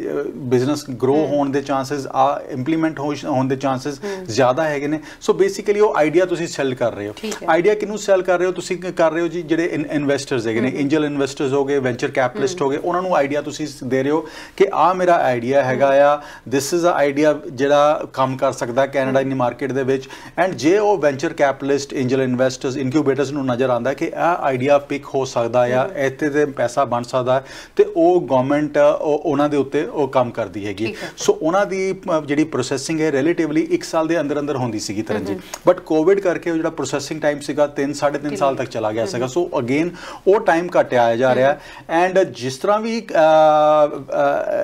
ਬਿਜ਼ਨਸ ਗਰੋ ਹੋਣ ਦੇ ਚਾਂਸਸ ਇੰਪਲੀਮੈਂਟ ਹੋਣ ਦੇ ਚਾਂਸਸ ਜ਼ਿਆਦਾ ਹੈਗੇ ਨੇ। ਸੋ ਬੇਸਿਕਲੀ ਉਹ ਆਈਡੀਆ ਤੁਸੀਂ ਸੈਲ ਕਰ ਰਹੇ ਹੋ। ਆਈਡੀਆ ਕਿਹਨੂੰ ਸੈਲ ਕਰ ਰਹੇ ਹੋ? ਤੁਸੀਂ ਕਰ ਰਹੇ ਹੋ ਜੀ ਜਿਹੜੇ ਇਨਵੈਸਟਰਸ ਹੈਗੇ ਨੇ, ਐਂਜਲ ਇਨਵੈਸਟਰਸ ਹੋ ਗਏ, ਵੈਂਚਰ ਕੈਪੀਟਲਿਸਟ ਹੋ ਗਏ, ਉਹਨਾਂ ਨੂੰ ਆਈਡੀਆ ਤੁਸੀਂ ਦੇ ਰਹੇ ਹੋ ਕਿ ਆਹ ਮੇਰਾ ਆਈਡੀਆ ਹੈਗਾ ਆ, ਦਿਸ ਇਜ਼ ਅ ਆਈਡੀਆ ਜਿਹੜਾ ਕੰਮ ਕਰ ਸਕਦਾ ਕੈਨੇਡਾ ਦੀ ਮਾਰਕੀਟ ਦੇ ਵਿੱਚ। ਐਂਡ ਜੇ ਉਹ ਵੈਂਚਰ ਕੈਪੀਟਲਿਸਟ, ਐਂਜਲ ਇਨਵੈਸਟਰਸ, ਇਨਕਿਊਬੇਟਰਸ ਨੂੰ ਨਜ਼ਰ ਆਉਂਦਾ ਕਿ ਇਹ ਆਈਡੀਆ ਪਿਕ ਹੋ ਸਕਦਾ ਆ, ਇੱਥੇ ਤੇ ਪੈਸਾ ਬਣ ਸਕਦਾ ਤੇ ਉਹ ਗਵਰਨਮੈਂਟ ਉਹਨਾਂ ਦੇ ਉੱਤੇ ਉਹ ਕੰਮ ਕਰਦੀ ਹੈਗੀ। ਸੋ ਉਹਨਾਂ ਦੀ ਜਿਹੜੀ ਪ੍ਰੋਸੈਸਿੰਗ ਹੈ ਰਿਲੇਟਿਵਲੀ 1 ਸਾਲ ਦੇ ਅੰਦਰ ਹੁੰਦੀ ਸੀਗੀ ਤਰਨ ਜੀ, ਬਟ ਕੋਵਿਡ ਕਰਕੇ ਉਹ ਜਿਹੜਾ ਪ੍ਰੋਸੈਸਿੰਗ ਟਾਈਮ ਸੀਗਾ 3-3.5 ਸਾਲ ਤੱਕ ਚਲਾ ਗਿਆ ਸੀਗਾ। ਸੋ ਅਗੇਨ ਉਹ ਟਾਈਮ ਘਟਿਆ ਜਾ ਰਿਹਾ ਐਂਡ ਜਿਸ ਤਰ੍ਹਾਂ ਵੀ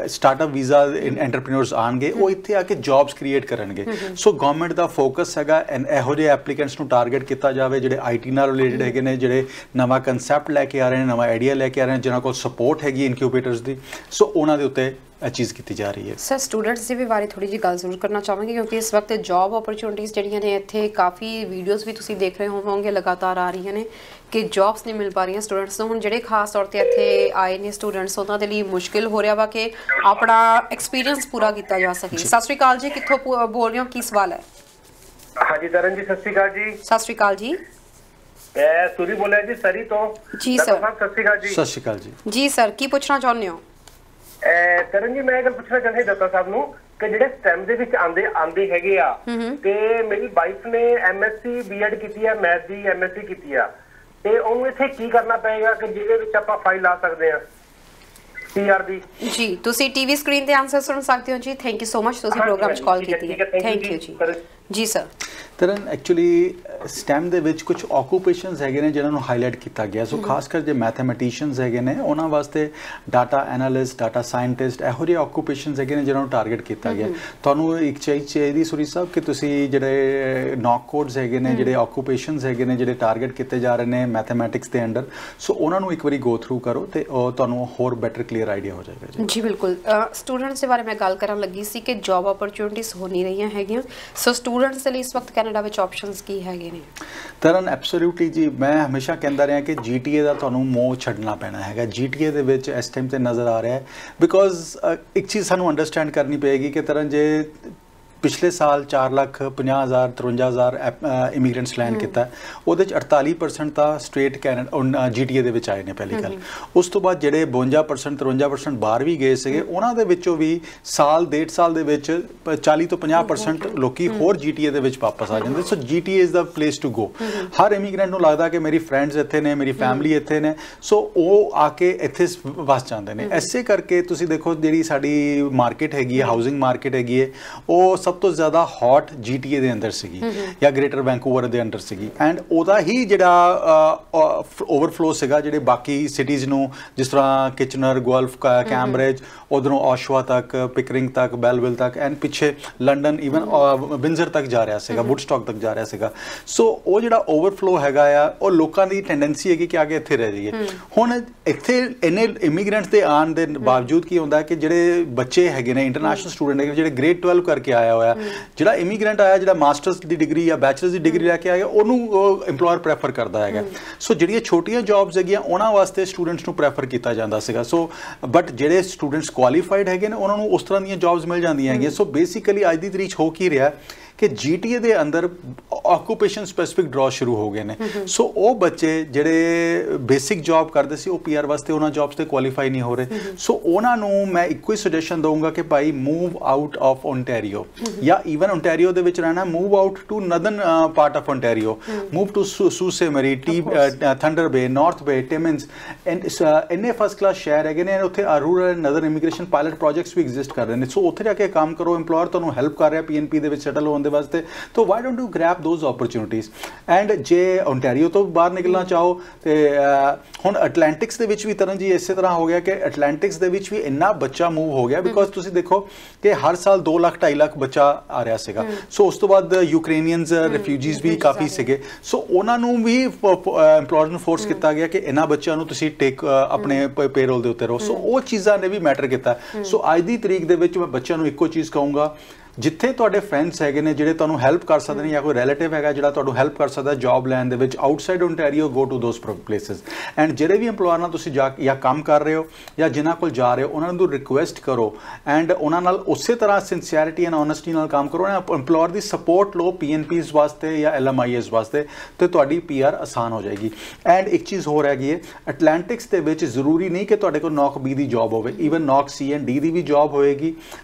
ਸਟਾਰਟਅਪ ਵੀਜ਼ਾ ਐਂਟਰਪ੍ਰੀਨਿਓਰਸ ਆਣਗੇ ਉਹ ਇੱਥੇ ਆ ਕੇ ਜੌਬਸ ਕ੍ਰੀਏਟ ਕਰਨਗੇ। ਸੋ ਗਵਰਨਮੈਂਟ ਦਾ ਫੋਕਸ ਹੈਗਾ ਇਹੋ ਜਿਹੇ ਐਪਲੀਕੈਂਟਸ ਨੂੰ ਟਾਰਗੇਟ ਕੀਤਾ ਜਾਵੇ ਜਿਹੜੇ IT ਨਾਲ ਰਿਲੇਟਡ ਹੈਗੇ ਨੇ, ਜਿਹੜੇ ਨਵਾਂ ਕਨਸੈਪਟ ਲੈ ਕੇ ਆ ਰਹੇ ਨੇ, ਨਵਾਂ ਆਈਡੀਆ ਲੈ ਕੇ ਆ ਰਹੇ ਨੇ, ਜਿਨ੍ਹਾਂ ਕੋਲ ਸਪੋਰਟ ਹੈਗੀ ਇਨਕਿਊਬੇਟਰਸ ਦੀ। ਸੋ ਉਹਨਾਂ ਦੇ ਉੱਤੇ ਇਹ ਚੀਜ਼ ਕੀਤੀ ਜਾ ਰਹੀ ਹੈ। ਸਰ ਸਟੂਡੈਂਟਸ ਦੀ ਵੀ ਬਾਰੇ ਥੋੜੀ ਜਿਹੀ ਗੱਲ ਜ਼ਰੂਰ ਕਰਨਾ ਚਾਹਾਂਗੇ ਕਿਉਂਕਿ ਇਸ ਵਕਤ ਜੌਬ ਓਪਰਚੁਨਿਟੀਜ਼ ਜਿਹੜੀਆਂ ਨੇ ਇੱਥੇ ਕਾਫੀ ਵੀਡੀਓਜ਼ ਵੀ ਤੁਸੀਂ ਦੇਖ ਰਹੇ ਹੋਵੋਗੇ ਲਗਾਤਾਰ ਆ ਰਹੀਆਂ ਨੇ ਕਿ ਜੌਬਸ ਨਹੀਂ ਮਿਲ ਪਾ ਰਹੀਆਂ ਸਟੂਡੈਂਟਸ ਨੂੰ। ਹੁਣ ਜਿਹੜੇ ਖਾਸ ਤੌਰ ਤੇ ਇੱਥੇ ਆਏ ਨੇ ਸਟੂਡੈਂਟਸ ਉਹਨਾਂ ਦੇ ਲਈ ਮੁਸ਼ਕਿਲ ਹੋ ਰਿਹਾ ਵਾ ਕਿ ਆਪਣਾ ਐਕਸਪੀਰੀਅੰਸ ਪੂਰਾ ਕੀਤਾ ਜਾ ਸਕੇ। ਸਤਿ ਸ਼੍ਰੀ ਅਕਾਲ ਜੀ, ਕਿੱਥੋਂ ਬੋਲ ਰਹੇ ਹੋ, ਕੀ ਸਵਾਲ ਹੈ? हाँ जी तरन जी, सत श्री अकाल जी। ਸਤਿ ਸ਼੍ਰੀ ਅਕਾਲ ਜੀ। मैं सूरी बोलिया जी सरी तो। जी सर। सत श्री अकाल जी। ਸਤਿ ਸ਼੍ਰੀ ਅਕਾਲ ਜੀ। ਜੀ ਸਰ, ਕੀ ਪੁੱਛਣਾ ਚਾਹੁੰਦੇ ਹੋ? ਕਰਨ ਜੀ ਮੈਂ ਇਹ ਗੱਲ ਪੁੱਛਣਾ ਚਾਹੁੰਦਾ ਦੱਤਾ ਸਾਹਿਬ ਨੂੰ ਕਿ ਜਿਹੜੇ ਸਟੈਮ ਦੇ ਵਿੱਚ ਆਂਦੇ ਹੈਗੇ ਆ ਤੇ ਮੇਰੀ ਵਾਈਫ ਨੇ ਐਮਐਸਸੀ ਬੀਐਡ ਕੀਤੀ ਆ, ਮੈਥ ਦੀ ਐਮਐਸਸੀ ਕੀਤੀ ਆ, ਤੇ ਉਹਨੂੰ ਇੱਥੇ ਕੀ ਕਰਨਾ ਪਏਗਾ ਕਿ ਜਿਹਦੇ ਵਿੱਚ ਆਪਾਂ ਫਾਈਲ ਲਾ ਸਕਦੇ ਆ ਪੀਆਰ ਦੀ? ਜੀ ਤੁਸੀਂ ਟੀਵੀ ਸਕਰੀਨ ਤੇ ਆਨਸਰ ਸੁਣ ਸਕਦੇ ਹੋ ਜੀ। ਥੈਂਕ ਯੂ ਸੋ ਮਚ, ਤੁਸੀਂ ਪ੍ਰੋਗਰਾਮ 'ਚ ਕਾਲ ਕੀਤੀ ਹੈ। ਥੈਂਕ ਯੂ ਜੀ। ਜੀ ਸਰ। ਤਰਨ ਐਕਚੁਅਲੀ ਸਟੈਮ ਦੇ ਵਿੱਚ ਕੁਝ ਆਕੂਪੇਸ਼ਨਸ ਹੈਗੇ ਨੇ ਜਿਨ੍ਹਾਂ ਨੂੰ ਹਾਈਲਾਈਟ ਕੀਤਾ ਗਿਆ। ਸੋ ਖਾਸ ਕਰ ਜੇ ਮੈਥਮੈਟੀਸ਼ੀਅਨਸ ਹੈਗੇ ਨੇ ਉਹਨਾਂ ਵਾਸਤੇ ਡਾਟਾ ਐਨਾਲਿਸਟ, ਡਾਟਾ ਸਾਇੰਟਿਸਟ, ਇਹੋ ਜਿਹੇ ਆਕੂਪੇਸ਼ਨਸ ਹੈਗੇ ਨੇ ਜਿਨ੍ਹਾਂ ਨੂੰ ਟਾਰਗੇਟ ਕੀਤਾ ਗਿਆ। ਤੁਹਾਨੂੰ ਇੱਕ ਚਾਹੀਦੀ ਸੁਰੀ ਸਾਹਿਬ ਕਿ ਤੁਸੀਂ ਜਿਹੜੇ ਨੌਕ ਕੋਡਸ ਹੈਗੇ ਨੇ, ਜਿਹੜੇ ਆਕੂਪੇਸ਼ਨਸ ਹੈਗੇ ਨੇ ਜਿਹੜੇ ਟਾਰਗੇਟ ਕੀਤੇ ਜਾ ਰਹੇ ਨੇ ਮੈਥਮੈਟਿਕਸ ਦੇ ਅੰਡਰ, ਸੋ ਉਹਨਾਂ ਨੂੰ ਇੱਕ ਵਾਰੀ ਗੋ ਥਰੂ ਕਰੋ ਤੇ ਤੁਹਾਨੂੰ ਹੋਰ ਬੈਟਰ ਕਲੀਅਰ ਆਈਡੀਆ ਹੋ ਜਾਏਗਾ ਜੀ। ਜੀ ਬਿਲਕੁਲ। ਸਟੂਡੈਂਟਸ ਦੇ ਬਾਰੇ ਮੈਂ ਗੱਲ ਕਰਨ ਲੱਗੀ ਸੀ ਕਿ ਜੌਬ ਓਪਰਚੁਨਿਟੀਜ਼ ਹੋ ਨਹੀਂ ਰਹੀਆਂ ਹੈਗੀਆਂ, ਸੋ ਸਟੂਡੈਂਟਸ ਦੇ ਲਈ ਇਸ ਵਕਤ ਕੈਨੇਡਾ ਵਿੱਚ ਆਪਸ਼ਨਸ ਕੀ ਹੈਗੇ ਨੇ? ਤਰਨ ਐਬਸੋਲੂਟਲੀ ਜੀ, ਮੈਂ ਹਮੇਸ਼ਾ ਕਹਿੰਦਾ ਰਿਹਾ ਕਿ ਜੀਟੀਏ ਦਾ ਤੁਹਾਨੂੰ ਮੋਹ ਛੱਡਣਾ ਪੈਣਾ ਹੈਗਾ। ਜੀਟੀਏ ਦੇ ਵਿੱਚ ਇਸ ਟਾਈਮ ਤੇ ਨਜ਼ਰ ਆ ਰਿਹਾ ਹੈ ਬਿਕੋਜ਼ ਇੱਕ ਚੀਜ਼ ਸਾਨੂੰ ਅੰਡਰਸਟੈਂਡ ਕਰਨੀ ਪਏਗੀ ਕਿ ਤਰਨ ਜੇ ਪਿਛਲੇ ਸਾਲ 4,50,000 53,000 ਇਮੀਗ੍ਰੈਂਟਸ ਲੈਂਡ ਕੀਤਾ, ਉਹਦੇ ਚ 48% ਤਾਂ ਸਟ੍ਰੇਟ ਕੈਨੇਡਾ ਜੀਟੀਏ ਦੇ ਵਿੱਚ ਆਏ ਨੇ ਪਹਿਲੀ ਗੱਲ। ਉਸ ਤੋਂ ਬਾਅਦ ਜਿਹੜੇ 52% 53% ਬਾਹਰ ਵੀ ਗਏ ਸੀਗੇ, ਉਹਨਾਂ ਦੇ ਵਿੱਚੋਂ ਵੀ ਸਾਲ 1.5 ਸਾਲ ਦੇ ਵਿੱਚ 40 ਤੋਂ 50% ਲੋਕੀ ਹੋਰ ਜੀਟੀਏ ਦੇ ਵਿੱਚ ਵਾਪਸ ਆ ਜਾਂਦੇ। So GTA is the place to go. ਹਰ ਇਮੀਗ੍ਰੈਂਟ ਨੂੰ ਲੱਗਦਾ ਕਿ ਮੇਰੀ ਫਰੈਂਡਸ ਇੱਥੇ ਨੇ, ਮੇਰੀ ਫੈਮਿਲੀ ਇੱਥੇ ਨੇ, ਸੋ ਉਹ ਆ ਕੇ ਇੱਥੇ ਵਸ ਜਾਂਦੇ ਨੇ। ਇਸੇ ਕਰਕੇ ਤੁਸੀਂ ਦੇਖੋ ਜਿਹੜੀ ਸਾਡੀ ਮਾਰਕੀਟ ਹੈਗੀ ਹੈ, ਹਾਊਸਿੰਗ ਮਾਰਕੀਟ ਹੈਗੀ ਹੈ, ਉਹ ਸਭ ਤੋਂ ਜ਼ਿਆਦਾ ਹੌਟ ਜੀਟੀਏ ਦੇ ਅੰਦਰ ਸੀਗੀ ਜਾਂ ਗ੍ਰੇਟਰ ਵੈਂਕੂਵਰ ਦੇ ਅੰਡਰ ਸੀਗੀ। ਐਂਡ ਉਹਦਾ ਹੀ ਜਿਹੜਾ ਓਵਰਫਲੋ ਸੀਗਾ ਜਿਹੜੇ ਬਾਕੀ ਸਿਟੀਜ਼ ਨੂੰ, ਜਿਸ ਤਰ੍ਹਾਂ ਕਿਚਨਰ, ਗੁਲਫ, ਕੈਂਬਰਿਜ, ਉਧਰੋਂ ਔਸ਼ਵਾ ਤੱਕ, ਪਿਕਰਿੰਗ ਤੱਕ, ਬੈਲਵਿਲ ਤੱਕ, ਐਂਡ ਪਿੱਛੇ ਲੰਡਨ, ਈਵਨ ਵਿੰਜ਼ਰ ਤੱਕ ਜਾ ਰਿਹਾ ਸੀਗਾ, ਵੁੱਡਸਟਾਕ ਤੱਕ ਜਾ ਰਿਹਾ ਸੀਗਾ। ਸੋ ਉਹ ਜਿਹੜਾ ਓਵਰਫਲੋ ਹੈਗਾ ਆ, ਉਹ ਲੋਕਾਂ ਦੀ ਟੈਂਡੈਂਸੀ ਹੈਗੀ ਕਿ ਆਗੇ ਇੱਥੇ ਰਹਿ ਜਾਈਏ। ਹੁਣ ਇੱਥੇ ਇੰਨੇ ਇਮੀਗ੍ਰੈਂਟਸ ਦੇ ਆਉਣ ਦੇ ਬਾਵਜੂਦ ਕੀ ਹੁੰਦਾ ਕਿ ਜਿਹੜੇ ਬੱਚੇ ਹੈਗੇ ਨੇ, ਇੰਟਰਨੈਸ਼ਨਲ ਸਟੂਡੈਂਟ ਹੈਗੇ, ਜਿਹੜੇ ਗ੍ਰੇਡ 12 ਕਰਕੇ ਆਇਆ ਹੋਇਆ, ਜਿਹੜਾ ਇਮੀਗ੍ਰੈਂਟ ਆਇਆ, ਜਿਹੜਾ ਮਾਸਟਰਸ ਦੀ ਡਿਗਰੀ ਜਾਂ ਬੈਚਲਰਸ ਦੀ ਡਿਗਰੀ ਲੈ ਕੇ ਆਇਆ, ਉਹਨੂੰ ਇੰਪਲੋਇਰ ਪ੍ਰੈਫਰ ਕਰਦਾ ਹੈਗਾ। ਸੋ ਜਿਹੜੀਆਂ ਛੋਟੀਆਂ ਜੌਬਸ ਹੈਗੀਆਂ ਉਹਨਾਂ ਵਾਸਤੇ ਸਟੂਡੈਂਟਸ ਨੂੰ ਪ੍ਰੈਫਰ ਕੀਤਾ ਜਾਂਦਾ ਸੀਗਾ। ਸੋ ਬਟ ਜਿਹੜੇ ਸਟੂਡੈਂਟਸ ਕੁਆਲੀਫਾਈਡ ਹੈਗੇ ਨੇ ਉਹਨਾਂ ਨੂੰ ਉਸ ਤਰ੍ਹਾਂ ਦੀਆਂ ਜੌਬਸ ਮਿਲ ਜਾਂਦੀਆਂ ਹੈਗੀਆਂ। ਸੋ ਬੇਸਿਕਲੀ ਅੱਜ ਦੀ ਤਰੀਕ ਹੋ ਕੀ ਰਿਹਾ ਕਿ ਜੀਟੀਏ ਦੇ ਅੰਦਰ ਆਕੂਪੇਸ਼ਨ ਸਪੈਸੀਫਿਕ ਡਰਾ ਸ਼ੁਰੂ ਹੋ ਗਏ ਨੇ। ਸੋ ਉਹ ਬੱਚੇ ਜਿਹੜੇ ਬੇਸਿਕ ਜੌਬ ਕਰਦੇ ਸੀ ਉਹ ਪੀਆਰ ਵਾਸਤੇ ਉਹਨਾਂ ਜੌਬਸ ਤੇ ਕੁਆਲੀਫਾਈ ਨਹੀਂ ਹੋ ਰਹੇ। ਸੋ ਉਹਨਾਂ ਨੂੰ ਮੈਂ ਇੱਕੋ ਹੀ ਸੁਜੈਸ਼ਨ ਦਊਂਗਾ ਕਿ ਭਾਈ ਮੂਵ ਆਊਟ ਆਫ ਓਨਟਾਰੀਓ, ਜਾਂ ਈਵਨ ਓਨਟਾਰੀਓ ਦੇ ਵਿੱਚ ਰਹਿਣਾ, move out to northern part of Ontario, move to ਸੂਸੇ ਮਰੀ, ਥੰਡਰ ਬੇ, ਨਾਰਥ ਬੇ, ਟਿਮਿੰਸ। ਇੰਨੇ ਫਸਟ ਕਲਾਸ ਸ਼ਹਿਰ ਹੈਗੇ ਨੇ, ਉੱਥੇ rural and northern immigration pilot projects ਵੀ ਐਗਜ਼ਿਸਟ ਕਰ ਰਹੇ ਨੇ। ਸੋ ਉੱਥੇ ਜਾ ਕੇ ਕੰਮ ਕਰੋ, ਇੰਪਲੋਇਰ ਤੁਹਾਨੂੰ ਹੈਲਪ ਕਰ ਰਿਹਾ ਪੀਐਨਪੀ ਦੇ ਵਿੱਚ ਸੈਟਲ ਹੋਣ ਦੇ ਵਾਸਤੇ, ਤਾਂ why don't you grab those opportunities. And ਜੇ ਓਨਟਾਰੀਓ ਤੋਂ ਬਾਹਰ ਨਿਕਲਣਾ ਚਾਹੋ ਤੇ ਹੁਣ ਅਟਲਾਂਟਿਕਸ ਦੇ ਵਿੱਚ ਵੀ ਤਰ੍ਹਾਂ ਜੀ ਇਸੇ ਤਰ੍ਹਾਂ ਹੋ ਗਿਆ ਕਿ ਅਟਲਾਂਟਿਕਸ ਦੇ ਵਿੱਚ ਵੀ ਇੰਨਾ ਬੱਚਾ ਮੂਵ ਹੋ ਗਿਆ ਬਿਕੋਜ਼ ਤੁਸੀਂ ਦੇਖੋ ਕਿ ਹਰ ਸਾਲ 2 ਲੱਖ 2.5 ਲੱਖ ਬੱਚਾ ਆ ਰਿਹਾ ਸੀਗਾ। ਸੋ ਉਸ ਤੋਂ ਬਾਅਦ ਯੂਕਰੇਨੀਅਨਸ ਰਿਫਿਊਜੀਜ਼ ਵੀ ਕਾਫੀ ਸੀਗੇ। ਸੋ ਉਹਨਾਂ ਨੂੰ ਵੀ ਇੰਪਲੋਇਰ ਨੂੰ ਫੋਰਸ ਕੀਤਾ ਗਿਆ ਕਿ ਇਹਨਾਂ ਬੱਚਿਆਂ ਨੂੰ ਤੁਸੀਂ ਟੇਕ ਆਪਣੇ ਪੇਰੋਲ ਦੇ ਉੱਤੇ ਰਹੋ। ਸੋ ਉਹ ਚੀਜ਼ਾਂ ਨੇ ਵੀ ਮੈਟਰ ਕੀਤਾ। ਸੋ ਅੱਜ ਦੀ ਤਰੀਕ ਦੇ ਵਿੱਚ ਮੈਂ ਬੱਚਿਆਂ ਨੂੰ ਇੱਕੋ ਚੀਜ਼ ਕਹੂੰਗਾ, ਜਿੱਥੇ ਤੁਹਾਡੇ ਫਰੈਂਡਸ ਹੈਗੇ ਨੇ ਜਿਹੜੇ ਤੁਹਾਨੂੰ ਹੈਲਪ ਕਰ ਸਕਦੇ ਨੇ, ਜਾਂ ਕੋਈ ਰਿਲੇਟਿਵ ਹੈਗਾ ਜਿਹੜਾ ਤੁਹਾਨੂੰ ਹੈਲਪ ਕਰ ਸਕਦਾ ਜੌਬ ਲੈਣ ਦੇ ਵਿੱਚ outside Ontario, go to those places. And ਜਿਹੜੇ ਵੀ ਇੰਪਲੋਇਰ ਨਾਲ ਤੁਸੀਂ ਜਾ ਜਾਂ ਕੰਮ ਕਰ ਰਹੇ ਹੋ ਜਾਂ ਜਿਨ੍ਹਾਂ ਕੋਲ ਜਾ ਰਹੇ ਹੋ, ਉਹਨਾਂ ਨੂੰ ਰਿਕੁਐਸਟ ਕਰੋ ਐਂਡ ਉਹਨਾਂ ਨਾਲ ਉਸੇ ਤਰ੍ਹਾਂ ਸਿੰਸੀਅਰਿਟੀ ਐਂਡ ਓਨੈਸਟੀ ਨਾਲ ਕੰਮ ਕਰੋ। ਇੰਪਲੋਇਰ ਦੀ ਸਪੋਰਟ ਲਓ ਪੀਐਨਪੀਜ਼ ਵਾਸਤੇ ਜਾਂ LMIS ਵਾਸਤੇ, ਤੇ ਤੁਹਾਡੀ ਪੀਆਰ ਆਸਾਨ ਹੋ ਜਾਏਗੀ। ਐਂਡ ਇੱਕ ਚੀਜ਼ ਹੋਰ ਹੈਗੀ ਹੈ, ਅਟਲਾਂਟਿਕਸ ਦੇ ਵਿੱਚ ਜ਼ਰੂਰੀ ਨਹੀਂ ਕਿ ਤੁਹਾਡੇ ਕੋਲ ਨੌਕ B ਦੀ ਜੌਬ ਹੋਵੇ, even knock C and D the we job ਹੋਏਗੀ,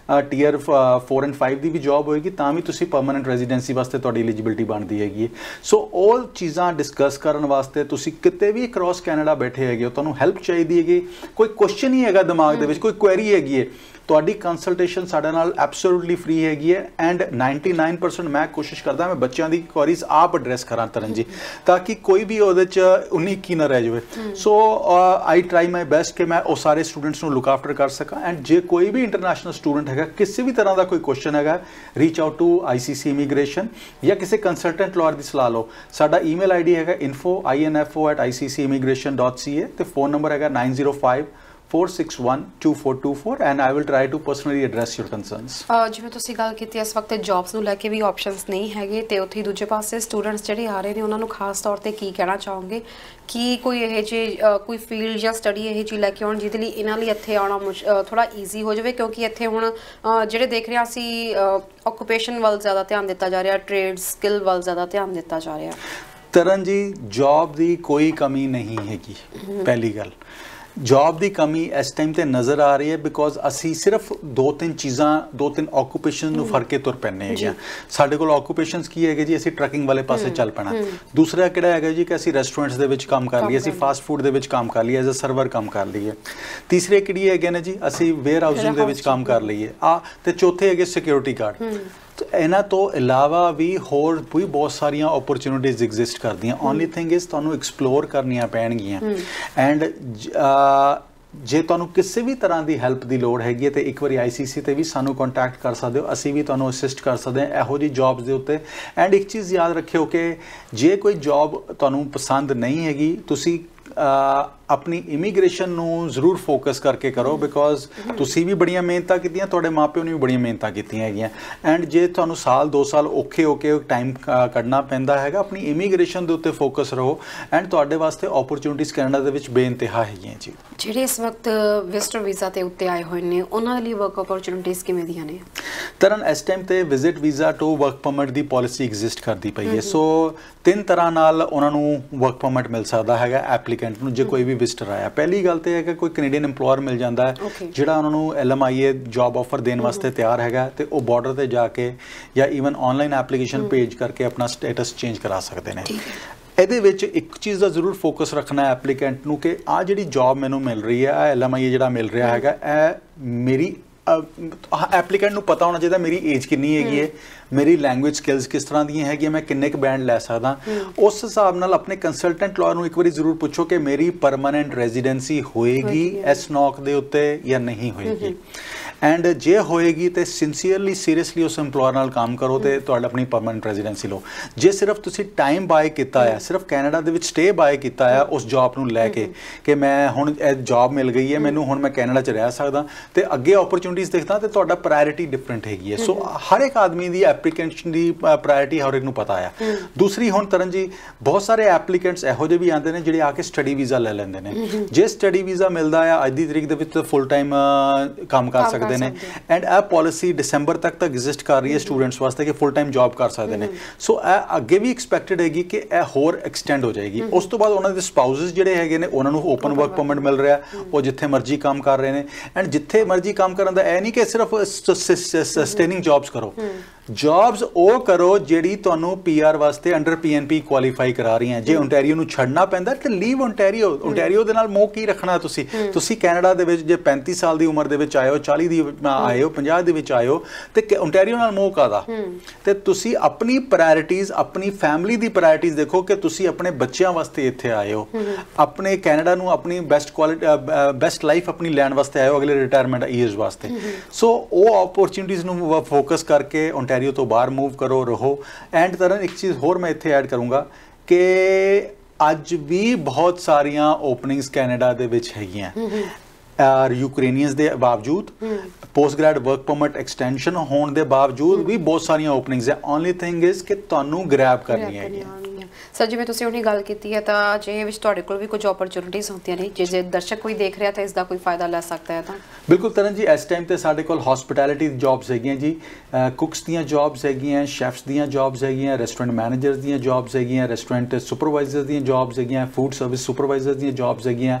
tier 4 and 5 the we job ਹੋਏਗੀ, ਤਾਂ ਵੀ ਤੁਸੀਂ ਪਰਮਾਨੈਂਟ ਰੈਜ਼ੀਡੈਂਸੀ ਵਾਸਤੇ ਤੁਹਾਡੀ ਐਲੀਜੀਬਿਲਟੀ ਬਣਦੀ ਹੈਗੀ। ਸੋ ਉਹ ਚੀਜ਼ਾਂ ਡਿਸਕਸ ਕਰਨ ਵਾਸਤੇ ਤੁਸੀਂ ਕਿਤੇ ਵੀ ਅਕ੍ਰੋਸ ਕੈਨੇਡਾ ਬੈਠੇ ਹੈਗੇ ਹੋ, ਤੁਹਾਨੂੰ ਹੈਲਪ ਚਾਹੀਦੀ ਹੈਗੀ, ਕੋਈ ਕੁਐਸਚਨ ਹੀ ਹੈਗਾ ਦਿਮਾਗ ਦੇ ਵਿੱਚ, ਕੋਈ ਕੁਐਰੀ ਹੈਗੀ ਹੈ, ਤੁਹਾਡੀ ਕੰਸਲਟੇਸ਼ਨ ਸਾਡੇ ਨਾਲ ਐਬਸੋਲੂਟਲੀ ਫ੍ਰੀ ਹੈਗੀ ਹੈ। ਐਂਡ 99% ਮੈਂ ਕੋਸ਼ਿਸ਼ ਕਰਦਾ ਮੈਂ ਬੱਚਿਆਂ ਦੀ ਕੁਐਰੀਜ਼ ਆਪ ਐਡਰੈਸ ਕਰਾਂ ਤਰਨ ਜੀ, ਤਾਂ ਕਿ ਕੋਈ ਵੀ ਉਹਦੇ 'ਚ 19-21 ਨਾ ਰਹਿ ਜਾਵੇ। ਸੋ ਆਈ ਟਰਾਈ ਮਾਈ ਬੈਸਟ ਕਿ ਮੈਂ ਉਹ ਸਾਰੇ ਸਟੂਡੈਂਟਸ ਨੂੰ ਲੁੱਕ ਆਫਟਰ ਕਰ ਸਕਾਂ। ਐਂਡ ਜੇ ਕੋਈ ਵੀ ਇੰਟਰਨੈਸ਼ਨਲ ਸਟੂਡੈਂਟ ਹੈਗਾ, ਕਿਸੇ ਵੀ ਤਰ੍ਹਾਂ ਦਾ ਕੋਈ ਕੁਐਸਚਨ ਹੈਗਾ, reach out to ICC immigration ਜਾਂ ਕਿਸੇ ਕੰਸਲਟੈਂਟ ਲਾਇਰ ਦੀ ਸਲਾਹ ਲਓ। ਸਾਡਾ ਈਮੇਲ ID ਹੈਗਾ info@iccimmigration.ca ਤੇ ਫੋਨ ਨੰਬਰ ਹੈਗਾ 905 4612424 and I will try to personally address your concerns. ਜਿਵੇਂ ਤੁਸੀਂ ਗੱਲ ਕੀਤੀ ਇਸ ਵਕਤ ਜੌਬਸ ਨੂੰ ਲੈ ਕੇ ਵੀ ਆਪਸ਼ਨਸ ਨਹੀਂ ਹੈਗੇ ਤੇ ਉੱਥੇ ਦੂਜੇ ਪਾਸੇ ਸਟੂਡੈਂਟਸ ਜਿਹੜੇ ਆ ਰਹੇ ਨੇ ਉਹਨਾਂ ਨੂੰ ਖਾਸ ਤੌਰ ਤੇ ਕੀ ਕਹਿਣਾ ਚਾਹੋਗੇ ਕਿ ਕੋਈ ਇਹ ਜਿਹੀ ਕੋਈ ਫੀਲਡ ਜਾਂ ਸਟੱਡੀ ਇਹ ਜਿਹੀ ਲੈ ਕੇ ਆਉਣ ਜਿਹਦੇ ਲਈ ਇਹਨਾਂ ਲਈ ਇੱਥੇ ਆਉਣਾ ਥੋੜਾ ਈਜ਼ੀ ਹੋ ਜਾਵੇ ਕਿਉਂਕਿ ਇੱਥੇ ਹੁਣ ਜਿਹੜੇ ਦੇਖ ਰਹੇ ਹਾਂ ਅਸੀਂ ਆਕੂਪੇਸ਼ਨ ਵੱਲ ਜ਼ਿਆਦਾ ਧਿਆਨ ਦਿੱਤਾ ਜਾ ਰਿਹਾ ਟ੍ਰੇਡ ਸਕਿੱਲ ਵੱਲ ਜ਼ਿਆਦਾ ਧਿਆਨ ਦਿੱਤਾ ਜਾ ਰਿਹਾ ਤਰਨ ਜੀ ਜੌਬ ਦੀ ਕੋਈ ਕਮੀ ਨਹੀਂ ਹੈਗੀ ਪਹਿਲੀ ਗੱਲ ਜੌਬ ਦੀ ਕਮੀ ਇਸ ਟਾਈਮ ਤੇ ਨਜ਼ਰ ਆ ਰਹੀ ਹੈ ਬਿਕੋਜ਼ ਅਸੀਂ ਸਿਰਫ ਦੋ ਤਿੰਨ ਆਕੂਪੇਸ਼ਨ ਨੂੰ ਫੜ ਕੇ ਤੁਰ ਪੈਂਦੇ ਹੈਗੇ ਆ ਸਾਡੇ ਕੋਲ ਆਕੂਪੇਸ਼ਨਸ ਕੀ ਹੈਗੇ ਜੀ ਅਸੀਂ ਟਰੱਕਿੰਗ ਵਾਲੇ ਪਾਸੇ ਚੱਲ ਪੈਣਾ ਦੂਸਰਾ ਕਿਹੜਾ ਹੈਗਾ ਜੀ ਕਿ ਅਸੀਂ ਰੈਸਟੋਰੈਂਟਸ ਦੇ ਵਿੱਚ ਕੰਮ ਕਰ ਲਈਏ ਅਸੀਂ ਫਾਸਟ ਫੂਡ ਦੇ ਵਿੱਚ ਕੰਮ ਕਰ ਲਈਏ ਐਜ਼ ਅ ਸਰਵਰ ਕੰਮ ਕਰ ਲਈਏ ਤੀਸਰੇ ਕਿਹੜੀ ਹੈਗੇ ਨੇ ਜੀ ਅਸੀਂ ਵੇਅਰ ਹਾਊਸਿੰਗ ਦੇ ਵਿੱਚ ਕੰਮ ਕਰ ਲਈਏ ਤੇ ਚੌਥੇ ਹੈਗੇ ਸਿਕਿਉਰਿਟੀ ਗਾਰਡ ਇਹਨਾਂ ਤੋਂ ਇਲਾਵਾ ਵੀ ਹੋਰ ਵੀ ਬਹੁਤ ਸਾਰੀਆਂ ਓਪਰਚੁਨਿਟੀਜ਼ ਐਗਜ਼ਿਸਟ ਕਰਦੀਆਂ ਓਨਲੀ ਥਿੰਗ ਇਜ਼ ਤੁਹਾਨੂੰ ਐਕਸਪਲੋਰ ਕਰਨੀਆਂ ਪੈਣਗੀਆਂ ਐਂਡ ਜੇ ਤੁਹਾਨੂੰ ਕਿਸੇ ਵੀ ਤਰ੍ਹਾਂ ਦੀ ਹੈਲਪ ਦੀ ਲੋੜ ਹੈਗੀ ਹੈ ਤੇ ਇੱਕ ਵਾਰੀ ICC ਤੇ ਵੀ ਸਾਨੂੰ ਕੰਟੈਕਟ ਕਰ ਸਕਦੇ ਹੋ ਅਸੀਂ ਵੀ ਤੁਹਾਨੂੰ ਅਸਿਸਟ ਕਰ ਸਕਦੇ ਹਾਂ ਇਹੋ ਜਿਹੀ ਜੌਬਸ ਦੇ ਉੱਤੇ ਐਂਡ ਇੱਕ ਚੀਜ਼ ਯਾਦ ਰੱਖਿਓ ਕਿ ਜੇ ਕੋਈ ਜੌਬ ਤੁਹਾਨੂੰ ਪਸੰਦ ਨਹੀਂ ਹੈਗੀ ਤੁਸੀਂ ਆਪਣੀ ਇਮੀਗ੍ਰੇਸ਼ਨ ਨੂੰ ਜ਼ਰੂਰ ਫੋਕਸ ਕਰਕੇ ਕਰੋ ਬਿਕੋਜ਼ ਤੁਸੀਂ ਵੀ ਬੜੀਆਂ ਮਿਹਨਤਾਂ ਕੀਤੀਆਂ ਤੁਹਾਡੇ ਮਾਪਿਓ ਨੇ ਵੀ ਬੜੀਆਂ ਮਿਹਨਤਾਂ ਕੀਤੀਆਂ ਹੈਗੀਆਂ ਐਂਡ ਜੇ ਤੁਹਾਨੂੰ ਸਾਲ 2 ਸਾਲ ਔਖੇ ਹੋ ਕੇ ਟਾਈਮ ਕੱਢਣਾ ਪੈਂਦਾ ਹੈਗਾ ਆਪਣੀ ਇਮੀਗ੍ਰੇਸ਼ਨ ਦੇ ਉੱਤੇ ਫੋਕਸ ਰਹੋ ਐਂਡ ਤੁਹਾਡੇ ਵਾਸਤੇ ਓਪਰਚੁਨਿਟੀਜ਼ ਕੈਨੇਡਾ ਦੇ ਵਿੱਚ ਬੇਇੰਤਹਾ ਹੈਗੀਆਂ ਜੀ ਜਿਹੜੇ ਇਸ ਵਕਤ ਵਿਜ਼ਟਰ ਵੀਜ਼ਾ ਤੇ ਉੱਤੇ ਆਏ ਹੋਏ ਨੇ ਉਹਨਾਂ ਲਈ ਵਰਕ ਓਪਰਚੁਨਿਟੀਜ਼ ਕਿਵੇਂ ਦੀਆਂ ਨੇ ਤਰਨ ਇਸ ਟਾਈਮ ਤੇ visit visa to work permit ਦੀ ਪਾਲਿਸੀ ਐਗਜ਼ਿਸਟ ਕਰਦੀ ਪਈ ਹੈ ਸੋ 3 ਤਰ੍ਹਾਂ ਨਾਲ ਉਹਨਾਂ ਨੂੰ ਵਰਕ ਪਰਮਿਟ ਮਿਲ ਸਕਦਾ ਹੈਗਾ ਐਪਲੀਕੈਂਟ ਨੂੰ ਜੇ ਕੋਈ ਵੀ ਵਿਜ਼ਟਰ ਆਇਆ ਪਹਿਲੀ ਗੱਲ ਤੇ ਹੈ ਕਿ ਕੋਈ ਕੈਨੇਡੀਅਨ EMPLOYER ਮਿਲ ਜਾਂਦਾ ਹੈ ਜਿਹੜਾ ਉਹਨਾਂ ਨੂੰ LMIA ਜੌਬ ਆਫਰ ਦੇਣ ਵਾਸਤੇ ਤਿਆਰ ਹੈਗਾ ਤੇ ਉਹ ਬਾਰਡਰ ਤੇ ਜਾ ਕੇ ਜਾਂ ਈਵਨ ਆਨਲਾਈਨ ਐਪਲੀਕੇਸ਼ਨ ਭੇਜ ਕਰਕੇ ਆਪਣਾ ਸਟੇਟਸ ਚੇਂਜ ਕਰਾ ਸਕਦੇ ਨੇ ਇਹਦੇ ਵਿੱਚ ਇੱਕ ਚੀਜ਼ ਦਾ ਜ਼ਰੂਰ ਫੋਕਸ ਰੱਖਣਾ ਹੈ ਐਪਲੀਕੈਂਟ ਨੂੰ ਕਿ ਆ ਜਿਹੜੀ ਜੌਬ ਮੈਨੂੰ ਮਿਲ ਰਹੀ ਹੈ ਆ LMIA ਜਿਹੜਾ ਮਿਲ ਰਿਹਾ ਹੈਗਾ ਇਹ ਮੇਰੀ ਐਪਲੀਕੈਂਟ ਨੂੰ ਪਤਾ ਹੋਣਾ ਚਾਹੀਦਾ ਮੇਰੀ ਏਜ ਕਿੰਨੀ ਹੈਗੀ ਹੈ ਮੇਰੀ ਲੈਂਗੁਏਜ ਸਕਿੱਲਸ ਕਿਸ ਤਰ੍ਹਾਂ ਦੀਆਂ ਹੈਗੀਆਂ ਮੈਂ ਕਿੰਨੇ ਕੁ ਬੈਂਡ ਲੈ ਸਕਦਾ ਉਸ ਹਿਸਾਬ ਨਾਲ ਆਪਣੇ ਕੰਸਲਟੈਂਟ ਲਾਇਰ ਨੂੰ ਇੱਕ ਵਾਰੀ ਜ਼ਰੂਰ ਪੁੱਛੋ ਕਿ ਮੇਰੀ ਪਰਮਾਨੈਂਟ ਰੈਜ਼ੀਡੈਂਸੀ ਹੋਏਗੀ ਇਸ ਨੌਕ ਦੇ ਉੱਤੇ ਜਾਂ ਨਹੀਂ ਹੋਏਗੀ ਐਂਡ ਜੇ ਹੋਏਗੀ ਤੇ ਸਿੰਸੀਅਰਲੀ ਸੀਰੀਅਸਲੀ ਉਸ EMPLOYER ਨਾਲ ਕੰਮ ਕਰੋ ਤੇ ਤੁਹਾਡਾ ਆਪਣੀ ਪਰਮਾਨੈਂਟ ਰੈਜ਼ੀਡੈਂਸੀ ਲਓ ਜੇ ਸਿਰਫ ਤੁਸੀਂ ਟਾਈਮ ਬਾਏ ਕੀਤਾ ਹੈ ਸਿਰਫ ਕੈਨੇਡਾ ਦੇ ਵਿੱਚ ਸਟੇ ਬਾਏ ਕੀਤਾ ਹੈ ਉਸ ਜੌਬ ਨੂੰ ਲੈ ਕੇ ਕਿ ਮੈਂ ਹੁਣ ਇਹ ਜੌਬ ਮਿਲ ਗਈ ਹੈ ਮੈਨੂੰ ਹੁਣ ਮੈਂ ਕੈਨੇਡਾ 'ਚ ਰਹਿ ਸਕਦਾ ਤੇ ਅੱਗੇ ਓਪਰਚੁਨਿਟੀਜ਼ ਦੇਖਦਾ ਤੇ ਤੁਹਾਡਾ ਪ੍ਰਾਇੋਰਟੀ ਡਿਫਰੈਂਟ ਹੈਗੀ ਹੈ ਸੋ ਹਰ ਇੱਕ ਆਦਮੀ ਦੀ ਐਪਲੀਕੈਂਟ ਦੀ ਪ੍ਰਾਇੋਰਟੀ ਹਰ ਇੱਕ ਨੂੰ ਪਤਾ ਹੈ ਦੂਸਰੀ ਹੁਣ ਤਰਨ ਜੀ ਬਹੁਤ ਸਾਰੇ ਐਪਲੀਕੈਂਟਸ ਇਹੋ ਜਿਹੇ ਵੀ ਆਉਂਦੇ ਨੇ ਜਿਹੜੇ ਆ ਕੇ ਸਟੱਡੀ ਵੀਜ਼ਾ ਲੈ ਲੈਂਦੇ ਨੇ ਜੇ ਸਟੱਡੀ ਵੀਜ਼ਾ ਮਿਲਦਾ ਆ ਅੱਜ ਦੀ ਤਰੀਕ ਦੇ ਵਿੱਚ ਫੁੱਲ ਟਾਈਮ ਕੰਮ ਕਰ ਸਕਦੇ ਨੇ ਐਂਡ ਇਹ ਪਾਲਿਸੀ ਦਸੰਬਰ ਤੱਕ ਐਗਜ਼ਿਸਟ ਕਰ ਰਹੀ ਹੈ ਸਟੂਡੈਂਟਸ ਵਾਸਤੇ ਕਿ ਫੁੱਲ ਟਾਈਮ ਜੌਬ ਕਰ ਸਕਦੇ ਨੇ ਸੋ ਇਹ ਅੱਗੇ ਵੀ ਐਕਸਪੈਕਟਡ ਹੈਗੀ ਕਿ ਇਹ ਹੋਰ ਐਕਸਟੈਂਡ ਹੋ ਜਾਏਗੀ ਉਸ ਤੋਂ ਬਾਅਦ ਉਹਨਾਂ ਦੇ ਸਪਾਊਸਸ ਜਿਹੜੇ ਹੈਗੇ ਨੇ ਉਹਨਾਂ ਨੂੰ ਓਪਨ ਵਰਕ ਪਰਮਿਟ ਮਿਲ ਰਿਹਾ ਉਹ ਜਿੱਥੇ ਮਰਜ਼ੀ ਕੰਮ ਕਰ ਰਹੇ ਨੇ ਐਂਡ ਜਿੱਥੇ ਮਰਜ਼ੀ ਕੰਮ ਕਰਨ ਦਾ ਇਹ ਨਹੀਂ ਕਿ ਸਿਰਫ ਸਸਟੇਨਿੰਗ ਜੌਬਸ ਕਰੋ ਜੌਬਸ ਉਹ ਕਰੋ ਜਿਹੜੀ ਤੁਹਾਨੂੰ PR ਵਾਸਤੇ ਅੰਡਰ PNP ਕੁਆਲੀਫਾਈ ਕਰਾ ਰਹੀਆਂ ਜੇ ਓਨਟਾਰੀਓ ਨੂੰ ਛੱਡਣਾ ਪੈਂਦਾ ਤੇ ਲੀਵ ਓਨਟਾਰੀਓ ਦੇ ਨਾਲ ਮੋਹ ਕੀ ਰੱਖਣਾ ਤੁਸੀਂ ਕੈਨੇਡਾ ਦੇ ਵਿੱਚ ਜੇ 35 ਸਾਲ ਦੀ ਉਮਰ ਦੇ ਵਿੱਚ ਆਏ ਹੋ 40 ਦੀ ਆਏ ਹੋ 50 ਦੇ ਵਿੱਚ ਆਏ ਹੋ ਤੇ ਓਨਟਾਰੀਓ ਨਾਲ ਮੋਹ ਕਾਦਾ ਤੇ ਤੁਸੀਂ ਆਪਣੀ ਪ੍ਰਾਇੋਰਟੀਜ਼ ਆਪਣੀ ਫੈਮਿਲੀ ਦੀ ਪ੍ਰਾਇੋਰਟੀਜ਼ ਦੇਖੋ ਕਿ ਤੁਸੀਂ ਆਪਣੇ ਬੱਚਿਆਂ ਵਾਸਤੇ ਇੱਥੇ ਆਏ ਹੋ ਆਪਣੇ ਕੈਨੇਡਾ ਨੂੰ ਆਪਣੀ ਬੈਸਟ ਲਾਈਫ ਆਪਣੀ ਲੈਣ ਵਾਸਤੇ ਆਏ ਹੋ ਅਗਲੇ ਰਿਟਾਇਰਮੈਂਟ ਈਅਰਸ ਵਾਸਤੇ ਸੋ ਉਹ ਓਪਰਚੁਨਿਟੀਜ਼ ਨੂੰ ਫੋਕਸ ਕਰਕੇ ਓਨਟਾਰੀਓ ਤੋਂ ਬਾਹਰ ਮੂਵ ਕਰੋ ਰਹੋ ਐਂਡ ਤਰਨ ਇੱਕ ਚੀਜ਼ ਹੋਰ ਮੈਂ ਇੱਥੇ ਐਡ ਕਰੂੰਗਾ ਕਿ ਅੱਜ ਵੀ ਬਹੁਤ ਸਾਰੀਆਂ ਓਪਨਿੰਗਸ ਕੈਨੇਡਾ ਦੇ ਵਿੱਚ ਹੈਗੀਆਂ ਯੂਕਰੇਨੀਅਨਸ ਦੇ ਬਾਵਜੂਦ post grad work permit extension ਹੋਣ ਦੇ ਬਾਵਜੂਦ ਵੀ ਬਹੁਤ ਸਾਰੀਆਂ ਓਪਨਿੰਗਸ ਹੈ ਓਨਲੀ ਥਿੰਗ ਇਜ਼ ਕਿ ਤੁਹਾਨੂੰ ਗ੍ਰੈਬ ਕਰਨੀ ਹੈਗੀ ਸਰ ਜਿਵੇਂ ਤੁਸੀਂ ਉਹਨੀ ਗੱਲ ਕੀਤੀ ਹੈ ਤਾਂ ਜੇ ਵਿੱਚ ਤੁਹਾਡੇ ਕੋਲ ਵੀ ਕੁਝ ਓਪਰਚੁਨਿਟੀਜ਼ ਹੁੰਦੀਆਂ ਨੇ ਜੇ ਦਰਸ਼ਕ ਕੋਈ ਦੇਖ ਰਿਹਾ ਤਾਂ ਇਸ ਦਾ ਕੋਈ ਫਾਇਦਾ ਲੈ ਸਕਦਾ ਹੈ ਤਾਂ ਬਿਲਕੁਲ ਤਰਨ ਜੀ ਇਸ ਟਾਈਮ ਤੇ ਸਾਡੇ ਕੋਲ ਹਸਪਿਟੈਲਿਟੀ ਜੌਬਸ ਹੈਗੀਆਂ ਜੀ ਕੁਕਸ ਦੀਆਂ ਜੌਬਸ ਹੈਗੀਆਂ ਸ਼ੈਫਸ ਦੀਆਂ ਜੌਬਸ ਹੈਗੀਆਂ ਰੈਸਟੋਰੈਂਟ ਮੈਨੇਜਰਸ ਦੀਆਂ ਜੌਬਸ ਹੈਗੀਆਂ ਰੈਸਟੋਰੈਂਟ ਸੁਪਰਵਾਈਜ਼ਰ ਦੀਆਂ ਜੌਬਸ ਹੈਗੀਆਂ ਫੂਡ ਸਰਵਿਸ ਸੁਪਰਵਾਈਜ਼ਰ ਦੀਆਂ ਜੌਬਸ ਹੈਗੀਆਂ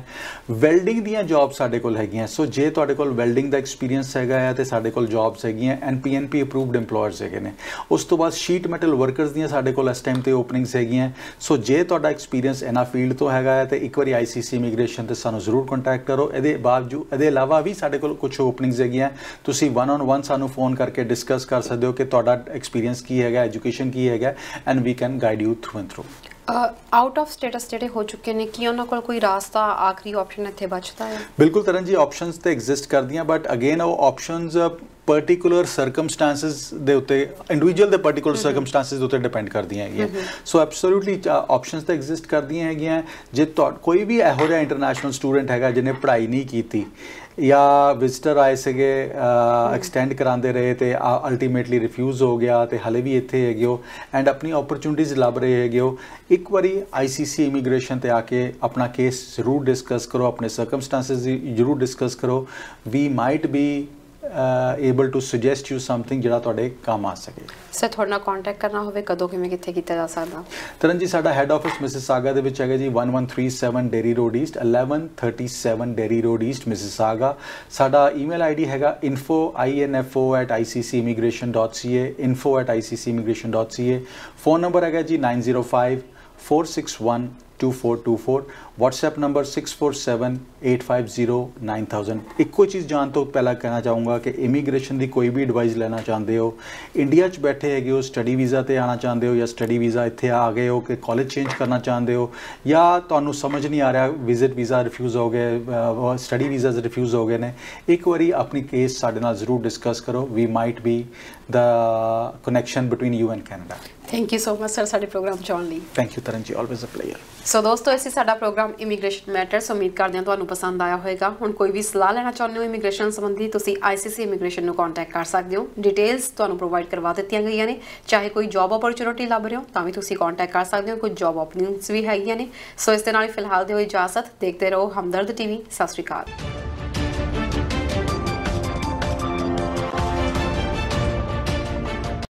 ਵੈਲਡਿੰਗ ਦੀਆਂ ਜੌਬਸ ਸਾਡੇ ਕੋਲ ਹੈਗੀਆਂ ਸੋ ਜੇ ਤੁਹਾਡੇ ਕੋਲ ਵੈਲਡਿੰਗ ਦਾ ਐਕਸਪੀਰੀਅੰਸ ਹੈਗਾ ਹੈ ਤੇ ਸਾਡੇ ਕੋਲ ਜੌਬਸ ਹੈਗੀਆਂ NPNP ਅਪਰੂਵਡ EMPLOYERS ਹੈਗੇ ਨੇ ਉਸ ਤੋਂ ਬਾਅਦ ਸ਼ੀਟ ਮੈਟਲ ਵਰਕਰਸ ਦੀਆਂ ਸਾਡੇ ਕੋਲ ਇਸ ਟਾਈਮ ਤੇ ਓਪਨਿੰਗਸ ਹੈਗੀਆਂ ਸੋ ਜੇ ਤੁਹਾਡਾ ਐਕਸਪੀਰੀਅੰਸ ਇਹਨਾਂ ਫੀਲਡ ਤੋਂ ਹੈਗਾ ਹੈ ਤੇ ਇੱਕ ਵਾਰੀ ICC ਇਮੀਗ੍ਰੇਸ਼ਨ ਤੇ ਸਾਨੂੰ ਜ਼ਰੂਰ ਕੰਟੈਕਟ ਕਰੋ ਇਹਦੇ ਇਲਾਵਾ ਵੀ ਸਾਡੇ ਕੋਲ ਕੁਝ ਓਪਨਿੰਗਸ ਹੈਗੀਆਂ ਤੁਸੀਂ 1-on-1 ਸਾਨੂੰ ਫੋਨ ਕਰਕੇ ਡਿਸਕਸ ਕਰ ਸਕਦੇ ਹੋ ਕਿ ਤੁਹਾਡਾ ਐਕਸਪੀਰੀਅੰਸ ਕੀ ਹੈਗਾ ਐਜੂਕੇਸ਼ਨ ਕੀ ਹੈਗਾ and we can guide you through and throughout of status ਜਿਹੜੇ ਹੋ ਚੁੱਕੇ ਨੇ ਕੀ ਉਹਨਾਂ ਕੋਲ ਕੋਈ ਰਾਸਤਾ ਆਖਰੀ ਆਪਸ਼ਨ ਇੱਥੇ ਬਚਦਾ ਹੈ ਬਿਲਕੁਲ ਤਰਨ ਜੀ ਆਪਸ਼ਨਸ ਤੇ ਐਗਜ਼ਿਸਟ ਕਰਦੀਆਂ ਬਟ ਅਗੇਨ ਉਹ ਆਪਸ਼ਨਸ ਪਾਰਟਿਕੂਲਰ ਸਰਕਮਸਟੈਂਸਸ ਦੇ ਉੱਤੇ ਇੰਡੀਵਿਜੂਅਲ ਦੇ ਪਾਰਟਿਕੂਲਰ ਸਰਕਮਸਟੈਂਸਸ ਦੇ ਉੱਤੇ ਡਿਪੈਂਡ ਕਰਦੀਆਂ ਹੈਗੀਆਂ ਸੋ ਐਬਸੋਲੂਟਲੀ ਆਪਸ਼ਨਸ ਤਾਂ ਐਗਜ਼ਿਸਟ ਕਰਦੀਆਂ ਹੈਗੀਆਂ ਜੇ ਕੋਈ ਵੀ ਇਹੋ ਜਿਹਾ ਇੰਟਰਨੈਸ਼ਨਲ ਸਟੂਡੈਂਟ ਹੈਗਾ ਜਿਹਨੇ ਪੜ੍ਹਾਈ ਨਹੀਂ ਕੀਤੀ ਜਾਂ ਵਿਜ਼ਟਰ ਆਏ ਸੀਗੇ ਐਕਸਟੈਂਡ ਕਰਾਉਂਦੇ ਰਹੇ ਤੇ ਅਲਟੀਮੇਟਲੀ ਰਿਫਿਊਜ਼ ਹੋ ਗਿਆ ਤੇ ਹਲੇ ਵੀ ਇੱਥੇ ਹੈਗੇ ਹੋ ਐਂਡ ਆਪਣੀ ਓਪਰਚੁਨਿਟੀਜ਼ ਲੱਭ ਰਹੇ ਹੈਗੇ ਹੋ ਇੱਕ ਵਾਰੀ ICC ਇਮੀਗ੍ਰੇਸ਼ਨ ਤੇ ਆ ਕੇ ਆਪਣਾ ਕੇਸ ਜ਼ਰੂਰ ਡਿਸਕਸ ਕਰੋ ਆਪਣੇ ਸਰਕਮਸਟੈਂਸਸ ਜ਼ਰੂਰ ਡਿਸਕਸ ਕਰੋ we might be able to suggest you something ਜਿਹੜਾ ਤੁਹਾਡੇ ਕੰਮ ਆ ਸਕੇ ਸਰ ਤੁਹਾਡੇ ਨਾਲ ਕੰਟੈਕਟ ਕਰਨਾ ਹੋਵੇ ਕਦੋਂ ਕਿਵੇਂ ਕਿੱਥੇ ਕੀਤਾ ਜਾ ਸਕਦਾ ਤਰਨ ਜੀ ਸਾਡਾ ਹੈੱਡ ਆਫਿਸ ਮਿਸਿਸਾਗਾ ਦੇ ਵਿੱਚ ਹੈਗਾ ਜੀ 1137 dairy road East 1137 dairy road East Mississauga ਸਾਡਾ ਈਮੇਲ ਆਈਡੀ ਹੈਗਾ info@iccimmigration.ca info@iccimmigration.ca ਫੋਨ ਨੰਬਰ ਹੈਗਾ ਜੀ 9054612424 WhatsApp ਨੰਬਰ 6478509000 ਇੱਕੋ ਚੀਜ਼ ਜਾਣ ਤੋਂ ਪਹਿਲਾਂ ਕਹਿਣਾ ਚਾਹੂੰਗਾ ਕਿ ਇਮੀਗ੍ਰੇਸ਼ਨ ਦੀ ਕੋਈ ਵੀ ਐਡਵਾਈਸ ਲੈਣਾ ਚਾਹੁੰਦੇ ਹੋ ਇੰਡੀਆ 'ਚ ਬੈਠੇ ਹੈਗੇ ਹੋ ਸਟੱਡੀ ਵੀਜ਼ਾ ਤੇ ਆਉਣਾ ਚਾਹੁੰਦੇ ਹੋ ਜਾਂ ਸਟੱਡੀ ਵੀਜ਼ਾ ਇੱਥੇ ਆ ਗਏ ਹੋ ਕਿ ਕਾਲਜ ਚੇਂਜ ਕਰਨਾ ਚਾਹੁੰਦੇ ਹੋ ਜਾਂ ਤੁਹਾਨੂੰ ਸਮਝ ਨਹੀਂ ਆ ਰਿਹਾ ਵਿਜ਼ਿਟ ਵੀਜ਼ਾ ਰਿਫਿਊਜ਼ ਹੋ ਗਏ ਸਟੱਡੀ ਵੀਜ਼ਾਸ ਰਿਫਿਊਜ਼ ਹੋ ਗਏ ਨੇ ਇੱਕ ਵਾਰੀ ਆਪਣੀ ਕੇਸ ਸਾਡੇ ਨਾਲ ਜ਼ਰੂਰ ਡਿਸਕਸ ਕਰੋ we might be the connection between you and Canada. Thank you so much sir ਸਾਡੇ ਪ੍ਰੋਗਰਾਮ ਚ ਆਉਣ ਲਈ Thank you Taran ji, always a pleasure. ਸੋ ਦੋਸਤੋ ਅਸੀਂ ਸਾਡਾ ਪ੍ਰੋਗਰਾਮ ਇਮੀਗ੍ਰੇਸ਼ਨ ਮੈਟਰਸ ਉਮੀਦ ਕਰਦੇ ਹਾਂ ਤੁਹਾਨੂੰ ਪਸੰਦ ਆਇਆ ਹੋਵੇਗਾ ਹੁਣ ਕੋਈ ਵੀ ਸਲਾਹ ਲੈਣਾ ਚਾਹੁੰਦੇ ਹੋ ਇਮੀਗ੍ਰੇਸ਼ਨ ਸੰਬੰਧੀ ਤੁਸੀਂ ICC ਇਮੀਗ੍ਰੇਸ਼ਨ ਨੂੰ ਕੰਟੈਕਟ ਕਰ ਸਕਦੇ ਹੋ ਡਿਟੇਲਸ ਤੁਹਾਨੂੰ ਪ੍ਰੋਵਾਈਡ ਕਰਵਾ ਦਿੱਤੀਆਂ ਗਈਆਂ ਨੇ ਚਾਹੇ ਕੋਈ ਜੌਬ ਓਪਰਚੁਨਿਟੀ ਲੱਭ ਰਹੇ ਹੋ ਤਾਂ ਵੀ ਤੁਸੀਂ ਕੰਟੈਕਟ ਕਰ ਸਕਦੇ ਹੋ ਕੁਝ ਜੌਬ ਓਪਨਿੰਗਸ ਵੀ ਹੈਗੀਆਂ ਨੇ ਸੋ ਇਸ ਦੇ ਨਾਲ ਫਿਲਹਾਲ ਦਿਓ ਇਜਾਜ਼ਤ ਦੇਖਦੇ ਰਹੋ ਹਮਦਰਦ TV ਸਤਿ ਸ਼੍ਰੀ ਅਕਾਲ